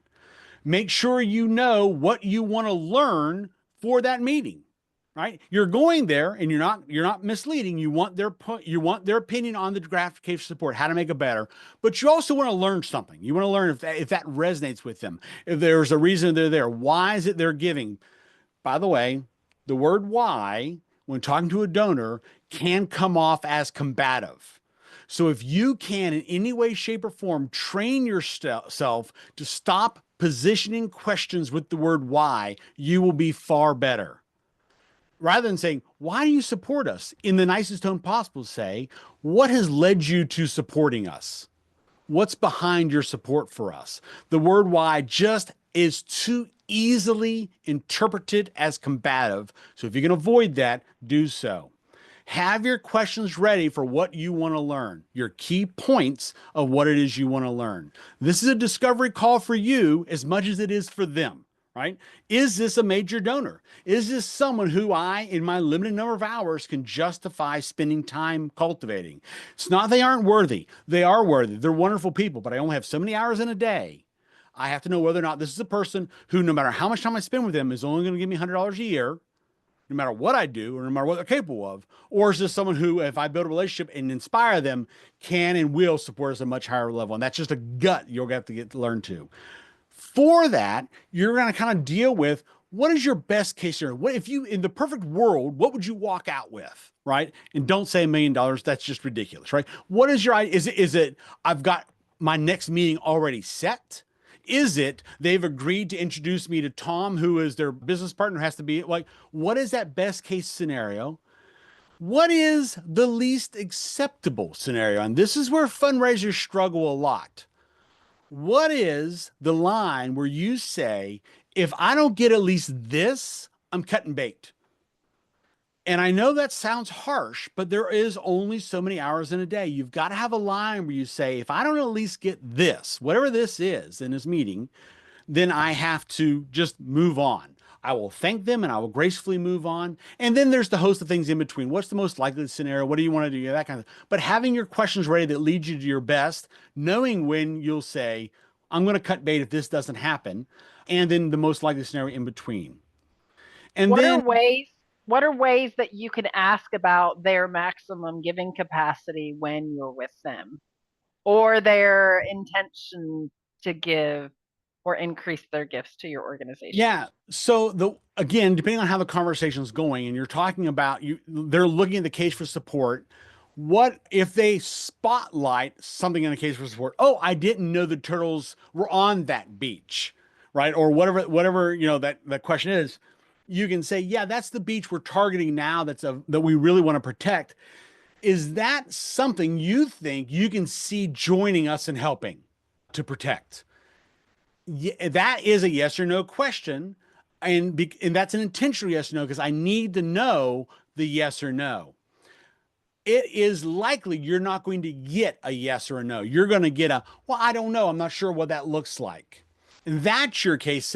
Make sure you know what you want to learn for that meeting. Right? You're going there and you're not misleading. You want their opinion on the gratification support, how to make it better, but you also want to learn something. You want to learn if that resonates with them. If there's a reason they're there, why is it they're giving? By the way, the word why, when talking to a donor, can come off as combative. So if you can, in any way, shape, or form, train yourself to stop positioning questions with the word why, you will be far better. Rather than saying, why do you support us? In the nicest tone possible, say, what has led you to supporting us? What's behind your support for us? The word why just is too easily interpreted as combative. So if you can avoid that, do so. Have your questions ready for what you want to learn, your key points of what it is you want to learn. This is a discovery call for you as much as it is for them, right? Is this a major donor? Is this someone who I, in my limited number of hours, can justify spending time cultivating? It's not they aren't worthy. They are worthy. They're wonderful people, but I only have so many hours in a day. I have to know whether or not this is a person who, no matter how much time I spend with them, is only going to give me $100 a year, no matter what I do or no matter what they're capable of? Or is this someone who, if I build a relationship and inspire them, can and will support us at a much higher level? And that's just a gut you'll have to get to learn to. For that, you're going to kind of deal with what is your best case scenario? What if you, in the perfect world, what would you walk out with? Right. And don't say $1 million. That's just ridiculous. Right. What is your, is it, I've got my next meeting already set? Is it they've agreed to introduce me to Tom, who is their business partner, has to be like, what is that best case scenario? What is the least acceptable scenario? And this is where fundraisers struggle a lot. What is the line where you say, if I don't get at least this, I'm cutting bait? And I know that sounds harsh, but there is only so many hours in a day. You've got to have a line where you say, if I don't at least get this, whatever this is in this meeting, then I have to just move on. I will thank them and I will gracefully move on. And then there's the host of things in between. What's the most likely scenario? What do you want to do? That kind of, but having your questions ready that lead you to your best, knowing when you'll say, I'm going to cut bait if this doesn't happen. And then the most likely scenario in between. And What are then, ways what are ways that you can ask about their maximum giving capacity when you're with them, or their intention to give or increase their gifts to your organization? yeah. So again, depending on how the conversation's going and you're talking about they're looking at the case for support. What if they spotlight something in the case for support? Oh, I didn't know the turtles were on that beach, right? Or whatever, that question is. You can say, yeah, that's the beach we're targeting now. That we really want to protect. Is that something you think you can see joining us in helping to protect? Yeah, that is a yes or no question. And that's an intentional yes or no, because I need to know the yes or no. It is likely you're not going to get a yes or a no. You're going to get well, I don't know. I'm not sure what that looks like. And that's your case.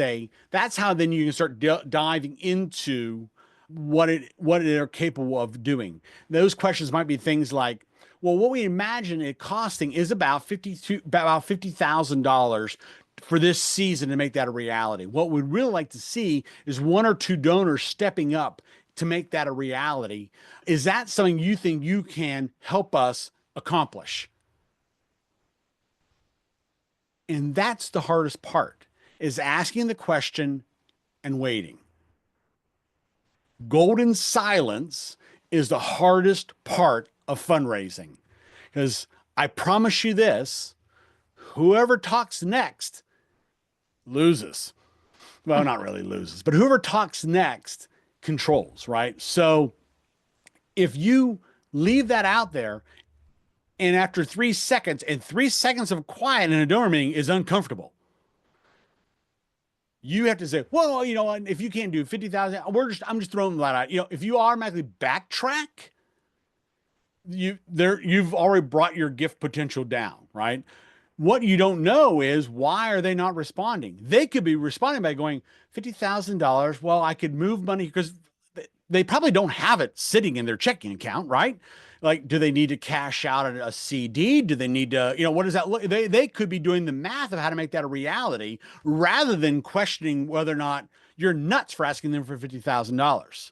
That's how then you can start diving into what they're capable of doing. Those questions might be things like, well, what we imagine it costing is about $50,000 for this season to make that a reality. What we'd really like to see is one or two donors stepping up to make that a reality. Is that something you think you can help us accomplish? And that's the hardest part, is asking the question and waiting. Golden silence is the hardest part of fundraising, because I promise you this, whoever talks next loses. Well, not really loses, but whoever talks next controls, right? So if you leave that out there, and after 3 seconds, and 3 seconds of quiet in a donor meeting is uncomfortable, you have to say, well, if you can't do 50,000, I'm just throwing that out. If you automatically backtrack, you've already brought your gift potential down, right? What you don't know is why are they not responding? They could be responding by going $50,000. Well, I could move money because they probably don't have it sitting in their checking account, right? Like, do they need to cash out a CD? Do they need to, what does that look? They could be doing the math of how to make that a reality rather than questioning whether or not you're nuts for asking them for $50,000.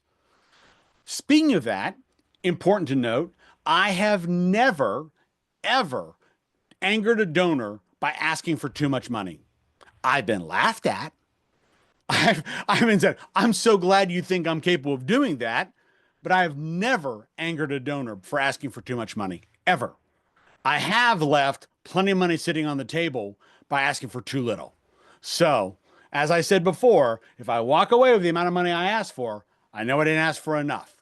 Speaking of that, important to note, I have never, ever angered a donor by asking for too much money. I've been laughed at. I've been said, I'm so glad you think I'm capable of doing that, but I have never angered a donor for asking for too much money, ever. I have left plenty of money sitting on the table by asking for too little. So, as I said before, if I walk away with the amount of money I asked for, I know I didn't ask for enough.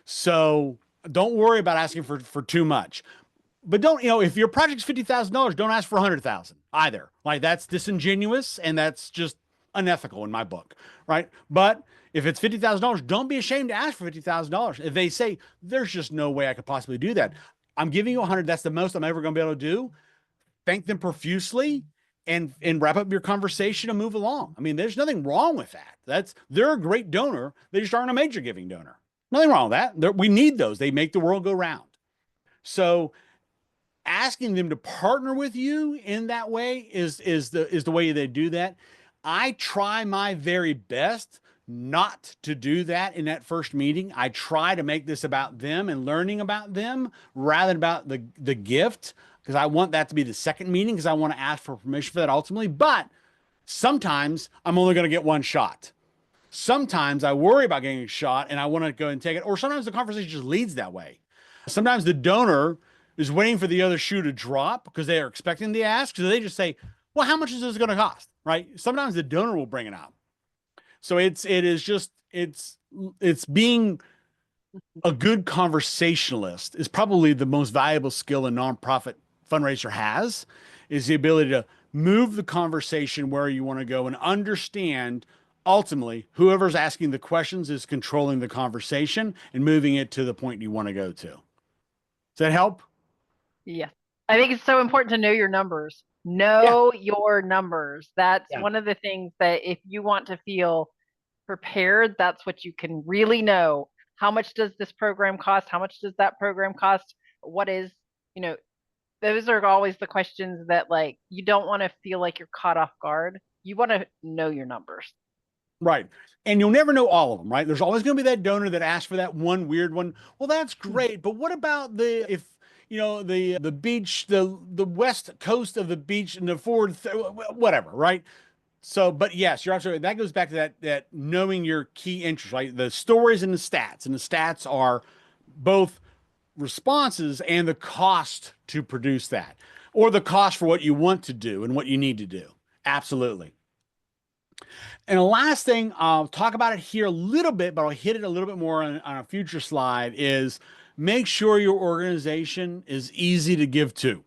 So, don't worry about asking for too much. But don't, if your project's $50,000, don't ask for 100,000 either. Like that's disingenuous and that's just unethical in my book, right? But if it's $50,000, don't be ashamed to ask for $50,000. If they say there's just no way I could possibly do that, I'm giving you 100. That's the most I'm ever going to be able to do. Thank them profusely and wrap up your conversation and move along. I mean, there's nothing wrong with that. They're a great donor. They just aren't a major giving donor. Nothing wrong with that. We need those. They make the world go round. So asking them to partner with you in that way is the way they do that. I try my very best not to do that in that first meeting. I try to make this about them and learning about them rather than about the gift, because I want that to be the second meeting, because I want to ask for permission for that ultimately. But sometimes I'm only going to get one shot. Sometimes I worry about getting a shot and I want to go and take it. Or sometimes the conversation just leads that way. Sometimes the donor is waiting for the other shoe to drop because they are expecting the ask. So they just say, well, how much is this going to cost? Right. Sometimes the donor will bring it up. So it's being a good conversationalist is probably the most valuable skill a nonprofit fundraiser has, is the ability to move the conversation where you want to go and understand ultimately whoever's asking the questions is controlling the conversation and moving it to the point you want to go to. Does that help? Yes. I think it's so important to know your numbers. Yeah. Know your numbers. That's Yeah. one of the things that if you want to feel prepared, that's what you can really know. How much does this program cost? How much does that program cost? What is, you know, those are always the questions that like you don't want to feel like you're caught off guard. You want to know your numbers. Right. And you'll never know all of them, right? There's always going to be that donor that asks for that one weird one. Well, that's great, but what about if the beach, the west coast of the beach and the forward whatever, right? So, but yes, you're absolutely right. That goes back to that knowing your key interests, right? The stories and the stats are both responses and the cost to produce that, or the cost for what you want to do and what you need to do. Absolutely. And the last thing, I'll talk about it here a little bit, but I'll hit it a little bit more on a future slide, is make sure your organization is easy to give to.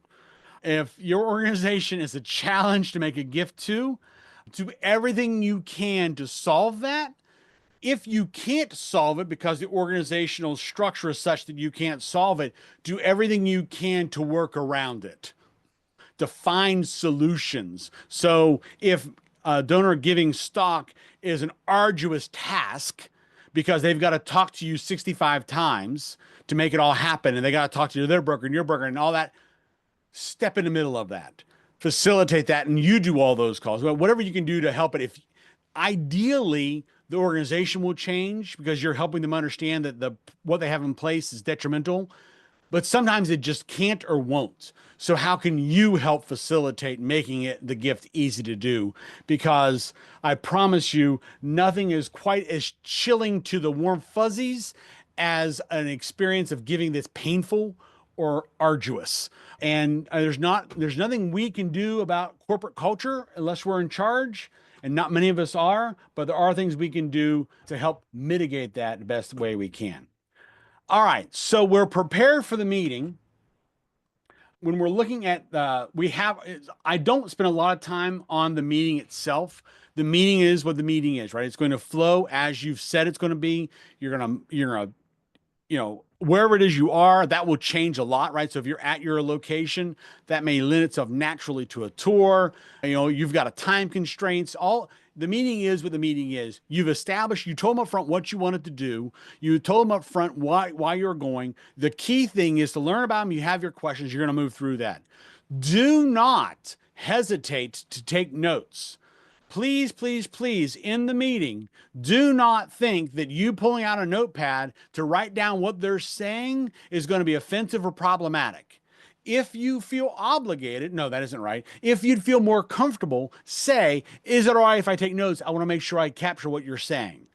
If your organization is a challenge to make a gift to, do everything you can to solve that. If you can't solve it because the organizational structure is such that you can't solve it, do everything you can to work around it, to find solutions. So if donor giving stock is an arduous task because they've got to talk to you 65 times to make it all happen, and they got to talk to their broker and your broker and all that, step in the middle of that, facilitate that, and you do all those calls. Well, whatever you can do to help it. If ideally the organization will change because you're helping them understand that what they have in place is detrimental, but sometimes it just can't or won't. So how can you help facilitate making it the gift easy to do? Because I promise you, nothing is quite as chilling to the warm fuzzies as an experience of giving that's painful or arduous. And there's nothing we can do about corporate culture unless we're in charge, and not many of us are, but there are things we can do to help mitigate that the best way we can. All right, so we're prepared for the meeting. When we're looking at I don't spend a lot of time on the meeting itself. The meeting is what the meeting is, right? It's going to flow as you've said it's going to be. You're gonna wherever it is you are, that will change a lot, right? So if you're at your location, that may lend itself naturally to a tour. You know, you've got a time constraints. All the meeting is what the meeting is. You've established, you told them up front what you wanted to do. You told them up front why you're going. The key thing is to learn about them. You have your questions. You're going to move through that. Do not hesitate to take notes. Please, please, please, in the meeting, do not think that you pulling out a notepad to write down what they're saying is going to be offensive or problematic. If you feel obligated, no, that isn't right. If you'd feel more comfortable, say, is it all right if I take notes? I want to make sure I capture what you're saying.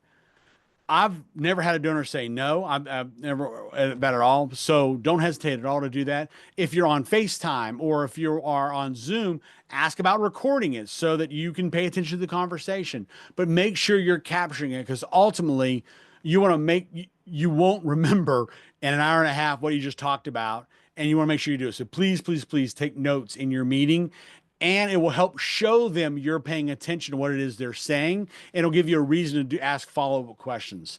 I've never had a donor say no. I've never about at all. So don't hesitate at all to do that. If you're on FaceTime or if you are on Zoom, ask about recording it so that you can pay attention to the conversation. But make sure you're capturing it because ultimately you want to you won't remember in an hour and a half what you just talked about. And you want to make sure you do it. So please, please, please take notes in your meeting and it will help show them you're paying attention to what it is they're saying. And it'll give you a reason to ask follow-up questions.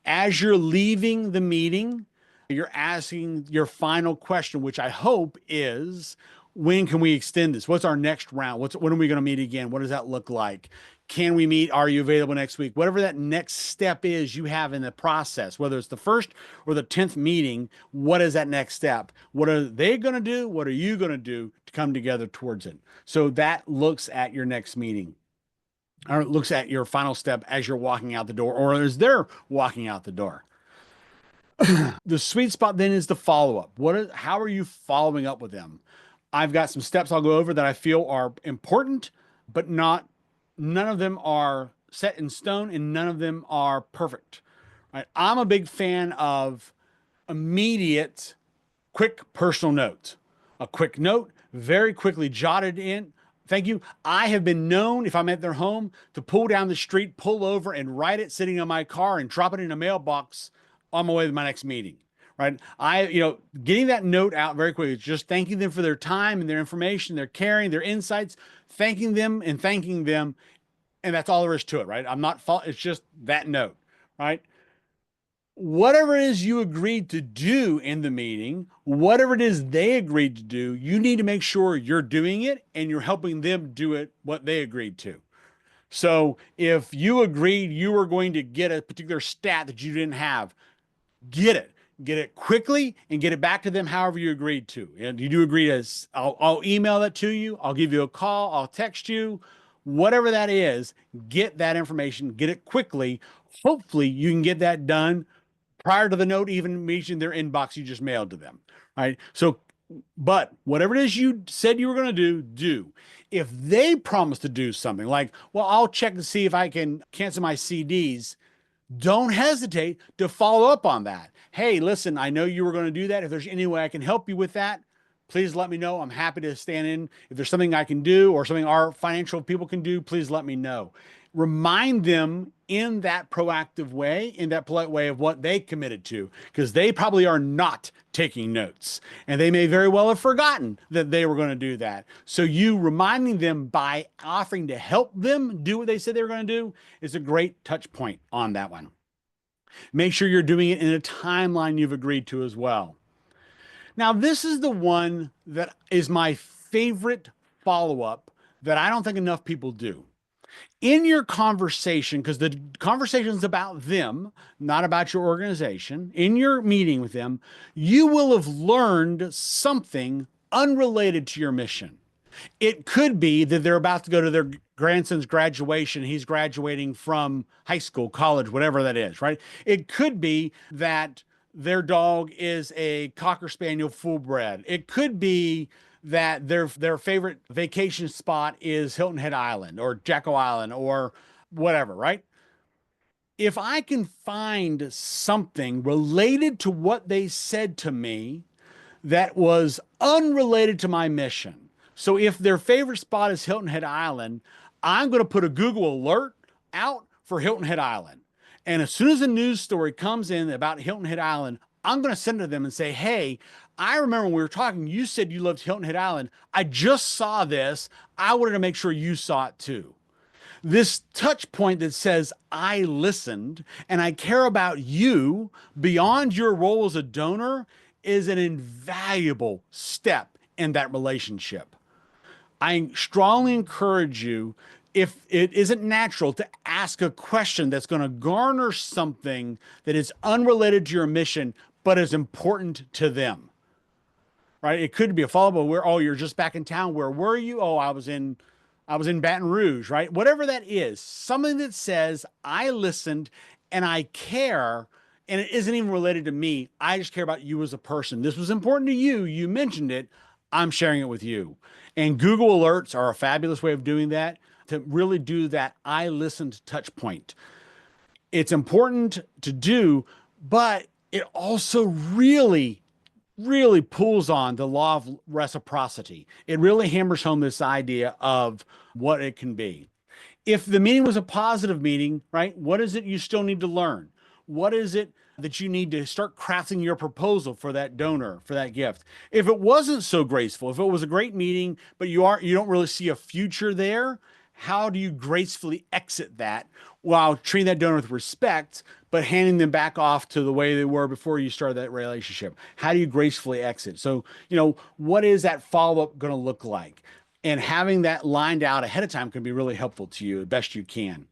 As you're leaving the meeting, you're asking your final question, which I hope is, when can we extend this? What's our next round? When are we going to meet again? What does that look like? Can we meet? Are you available next week? Whatever that next step is you have in the process, whether it's the first or the 10th meeting, what is that next step? What are they going to do? What are you going to do to come together towards it? So that looks at your next meeting or it looks at your final step as you're walking out the door or as they're walking out the door. The sweet spot then is the follow-up. How are you following up with them? I've got some steps I'll go over that I feel are important, but none of them are set in stone and none of them are perfect. Right? I'm a big fan of immediate, quick personal note. A quick note, very quickly jotted in. Thank you. I have been known, if I'm at their home, to pull down the street, pull over, and write it sitting in my car and drop it in a mailbox on my way to my next meeting. Right. Getting that note out very quickly, just thanking them for their time and their information, their caring, their insights, thanking them and thanking them. And that's all there is to it. Right. It's just that note. Right. Whatever it is you agreed to do in the meeting, whatever it is they agreed to do, you need to make sure you're doing it and you're helping them do it what they agreed to. So if you agreed you were going to get a particular stat that you didn't have, get it quickly and get it back to them however you agreed to. And you do agree as I'll email that to you. I'll give you a call. I'll text you, whatever that is, get that information, get it quickly. Hopefully you can get that done prior to the note even reaching their inbox you just mailed to them. Right. So, but whatever it is you said you were going to do. If they promise to do something like, well, I'll check to see if I can cancel my CDs. Don't hesitate to follow up on that. Hey, listen, I know you were going to do that. If there's any way I can help you with that, please let me know. I'm happy to stand in. If there's something I can do or something our financial people can do, please let me know. Remind them in that proactive way, in that polite way of what they committed to, because they probably are not taking notes and they may very well have forgotten that they were going to do that. So you reminding them by offering to help them do what they said they were going to do is a great touch point on that one. Make sure you're doing it in a timeline you've agreed to as well. Now, this is the one that is my favorite follow-up that I don't think enough people do. In your conversation, because the conversation is about them, not about your organization, in your meeting with them, you will have learned something unrelated to your mission. It could be that they're about to go to their grandson's graduation. He's graduating from high school, college, whatever that is, right? It could be that their dog is a Cocker Spaniel full bred. It could be that their favorite vacation spot is Hilton Head Island or Jekyll Island or whatever, right? If I can find something related to what they said to me that was unrelated to my mission. So if their favorite spot is Hilton Head Island, I'm going to put a Google alert out for Hilton Head Island. And as soon as a news story comes in about Hilton Head Island, I'm going to send it to them and say, hey, I remember when we were talking, you said you loved Hilton Head Island. I just saw this. I wanted to make sure you saw it too. This touch point that says, I listened and I care about you beyond your role as a donor is an invaluable step in that relationship. I strongly encourage you, if it isn't natural, to ask a question that's going to garner something that is unrelated to your mission, but is important to them, right? It could be a follow-up where, oh, you're just back in town. Where were you? Oh, I was in Baton Rouge, right? Whatever that is, something that says, I listened and I care, and it isn't even related to me. I just care about you as a person. This was important to you. You mentioned it. I'm sharing it with you. And Google Alerts are a fabulous way of doing that, to really do that I listened touch point. It's important to do, but it also really pulls on the law of reciprocity. It really hammers home this idea of what it can be. If the meeting was a positive meeting, right, what is it you still need to learn? What is it that you need to start crafting your proposal for that donor, for that gift? If it wasn't so graceful, if it was a great meeting, but you don't really see a future there, how do you gracefully exit that while treating that donor with respect, but handing them back off to the way they were before you started that relationship? How do you gracefully exit? So, what is that follow up going to look like? And having that lined out ahead of time can be really helpful to you, the best you can.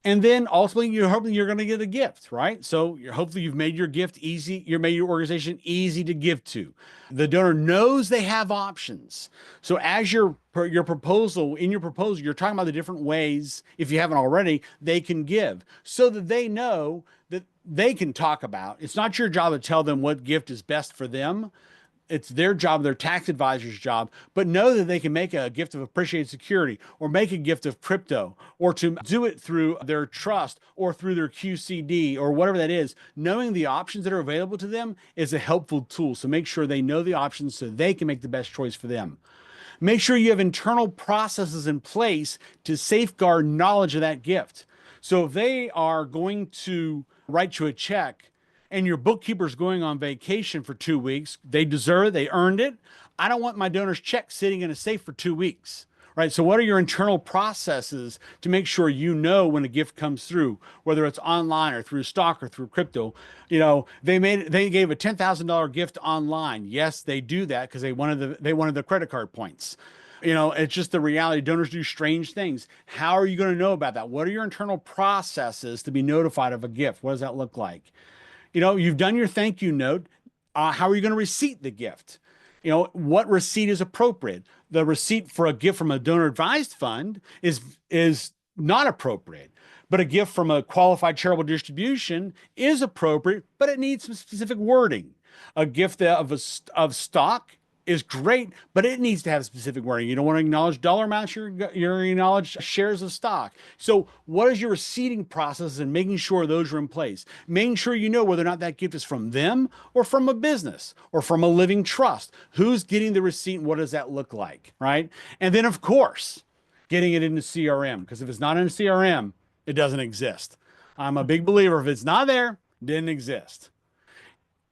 And then ultimately, you're hoping you're going to get a gift, right? So hopefully you've made your gift easy. You've made your organization easy to give to. The donor knows they have options. So as your proposal, in your proposal, you're talking about the different ways, if you haven't already, they can give, so that they know that they can talk about. It's not your job to tell them what gift is best for them. It's their job, their tax advisor's job, but know that they can make a gift of appreciated security, or make a gift of crypto, or to do it through their trust or through their QCD or whatever that is. Knowing the options that are available to them is a helpful tool. So make sure they know the options so they can make the best choice for them. Make sure you have internal processes in place to safeguard knowledge of that gift. So if they are going to write you a check and your bookkeeper's going on vacation for 2 weeks, they deserve it, they earned it. I don't want my donor's check sitting in a safe for 2 weeks. Right. So what are your internal processes to make sure you know when a gift comes through, whether it's online or through stock or through crypto? They gave a $10,000 gift online. Yes, they do that because they wanted the credit card points. It's just the reality. Donors do strange things. How are you going to know about that? What are your internal processes to be notified of a gift? What does that look like? You've done your thank you note. How are you going to receipt the gift? What receipt is appropriate? The receipt for a gift from a donor advised fund is not appropriate, but a gift from a qualified charitable distribution is appropriate, but it needs some specific wording. A gift of stock is great, but it needs to have specific wording. You don't want to acknowledge dollar amounts, you're acknowledge shares of stock. So what is your receipting process and making sure those are in place? Making sure you know whether or not that gift is from them or from a business or from a living trust. Who's getting the receipt and what does that look like, right? And then, of course, getting it into CRM, because if it's not in CRM, it doesn't exist. I'm a big believer, if it's not there, it didn't exist.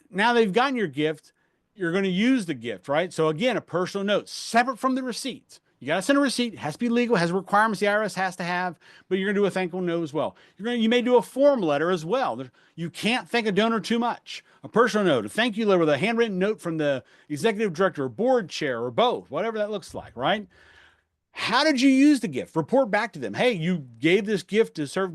Now they've gotten your gift, you're going to use the gift, right? So again, a personal note separate from the receipt. You got to send a receipt. It has to be legal, has requirements the IRS has to have, but you're going to do a thankful note as well. You may do a form letter as well. You can't thank a donor too much. A personal note, a thank you letter with a handwritten note from the executive director or board chair or both, whatever that looks like, right? How did you use the gift? Report back to them. Hey, you gave this gift to serve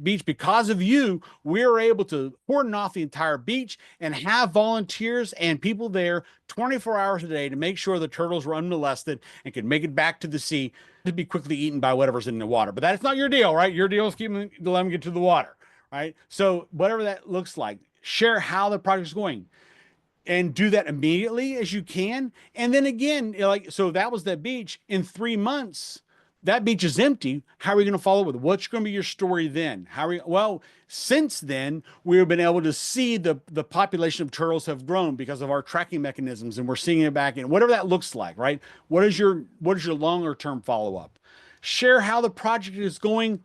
beach. Because of you, we were able to cordon off the entire beach and have volunteers and people there 24 hours a day to make sure the turtles were unmolested and could make it back to the sea to be quickly eaten by whatever's in the water. But that's not your deal, right? Your deal is let them get to the water, right? So whatever that looks like, share how the project is going and do that immediately as you can. And then again, so that was that beach. In 3 months, that beach is empty. How are we going to follow with it? What's going to be your story then? Well, since then, we've been able to see the population of turtles have grown because of our tracking mechanisms, and we're seeing it back in whatever that looks like, right? What is your longer term follow up? Share how the project is going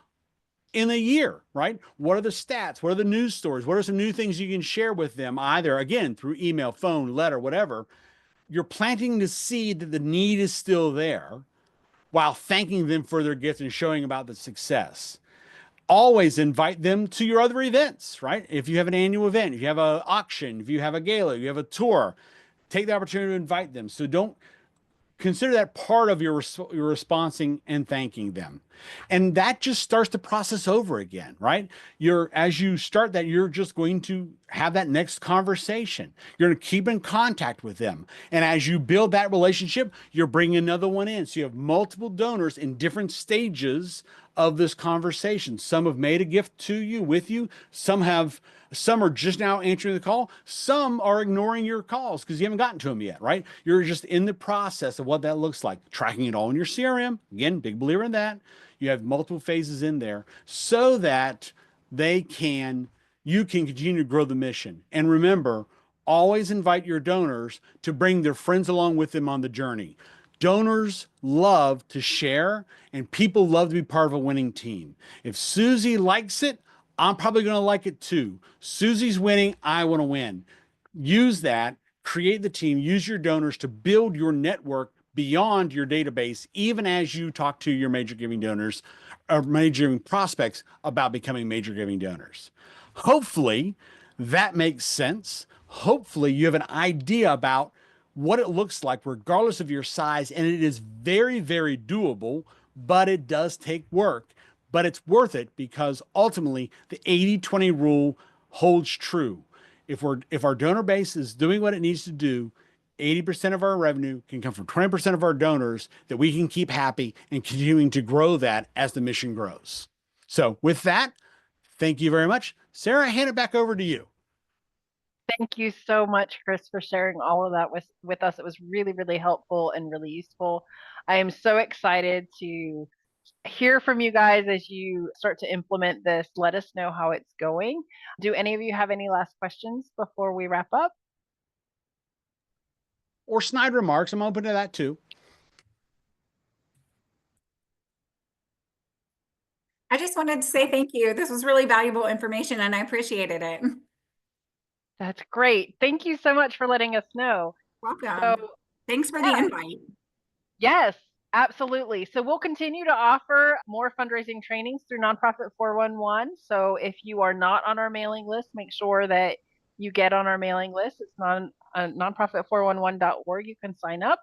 in a year, right? What are the stats? What are the news stories? What are some new things you can share with them, either again through email, phone, letter, whatever? You're planting the seed that the need is still there, while thanking them for their gift and showing about the success. Always invite them to your other events, right? If you have an annual event, if you have an auction, if you have a gala, you have a tour, take the opportunity to invite them. So don't consider that part of your responding and thanking them. And that just starts the process over again, right? As you start that, you're just going to have that next conversation. You're going to keep in contact with them. And as you build that relationship, you're bringing another one in. So you have multiple donors in different stages of this conversation. Some have made a gift to you, with you. Some are just now answering the call. Some are ignoring your calls because you haven't gotten to them yet, right? You're just in the process of what that looks like, tracking it all in your CRM. Again, big believer in that. You have multiple phases in there so that you can continue to grow the mission. And remember, always invite your donors to bring their friends along with them on the journey. Donors love to share, and people love to be part of a winning team. If Susie likes it, I'm probably going to like it too. Susie's winning. I want to win. Use that, create the team, use your donors to build your network beyond your database, even as you talk to your major giving donors or major giving prospects about becoming major giving donors. Hopefully that makes sense. Hopefully you have an idea about what it looks like, regardless of your size. And it is very, very doable, but it does take work. But it's worth it because ultimately the 80-20 rule holds true. If our donor base is doing what it needs to do, 80% of our revenue can come from 20% of our donors that we can keep happy and continuing to grow that as the mission grows. So with that, thank you very much. Sarah, I hand it back over to you. Thank you so much, Chris, for sharing all of that with us. It was really, really helpful and really useful. I am so excited to hear from you guys as you start to implement this. Let us know how it's going. Do any of you have any last questions before we wrap up? Or snide remarks. I'm open to that too. I just wanted to say thank you. This was really valuable information and I appreciated it. That's great. Thank you so much for letting us know. Welcome. So, Thanks for yeah. the invite. Yes, absolutely. So we'll continue to offer more fundraising trainings through Nonprofit 411. So if you are not on our mailing list, make sure that you get on our mailing list. It's nonprofit411.org. You can sign up.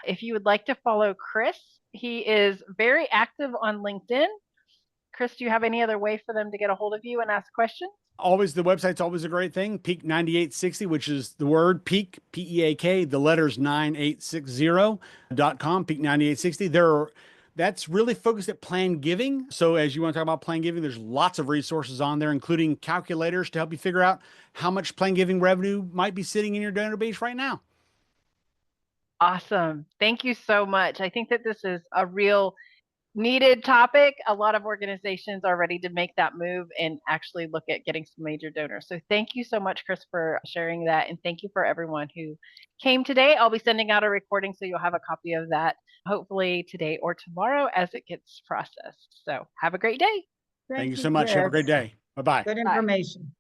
If you would like to follow Chris, he is very active on LinkedIn. Chris, do you have any other way for them to get a hold of you and ask questions? Always, the website's always a great thing. Peak 9860, which is the word peak, P-E-A-K, the letters 9860.com, peak 9860. That's really focused at plan giving. So as you want to talk about plan giving, there's lots of resources on there, including calculators to help you figure out how much plan giving revenue might be sitting in your donor base right now. Awesome. Thank you so much. I think that this is a real needed topic. A lot of organizations are ready to make that move and actually look at getting some major donors. So thank you so much, Chris, for sharing that. And thank you for everyone who came today. I'll be sending out a recording so you'll have a copy of that hopefully today or tomorrow as it gets processed. So have a great day. Thank you so much. Have a great day. Bye-bye. Good Bye. information.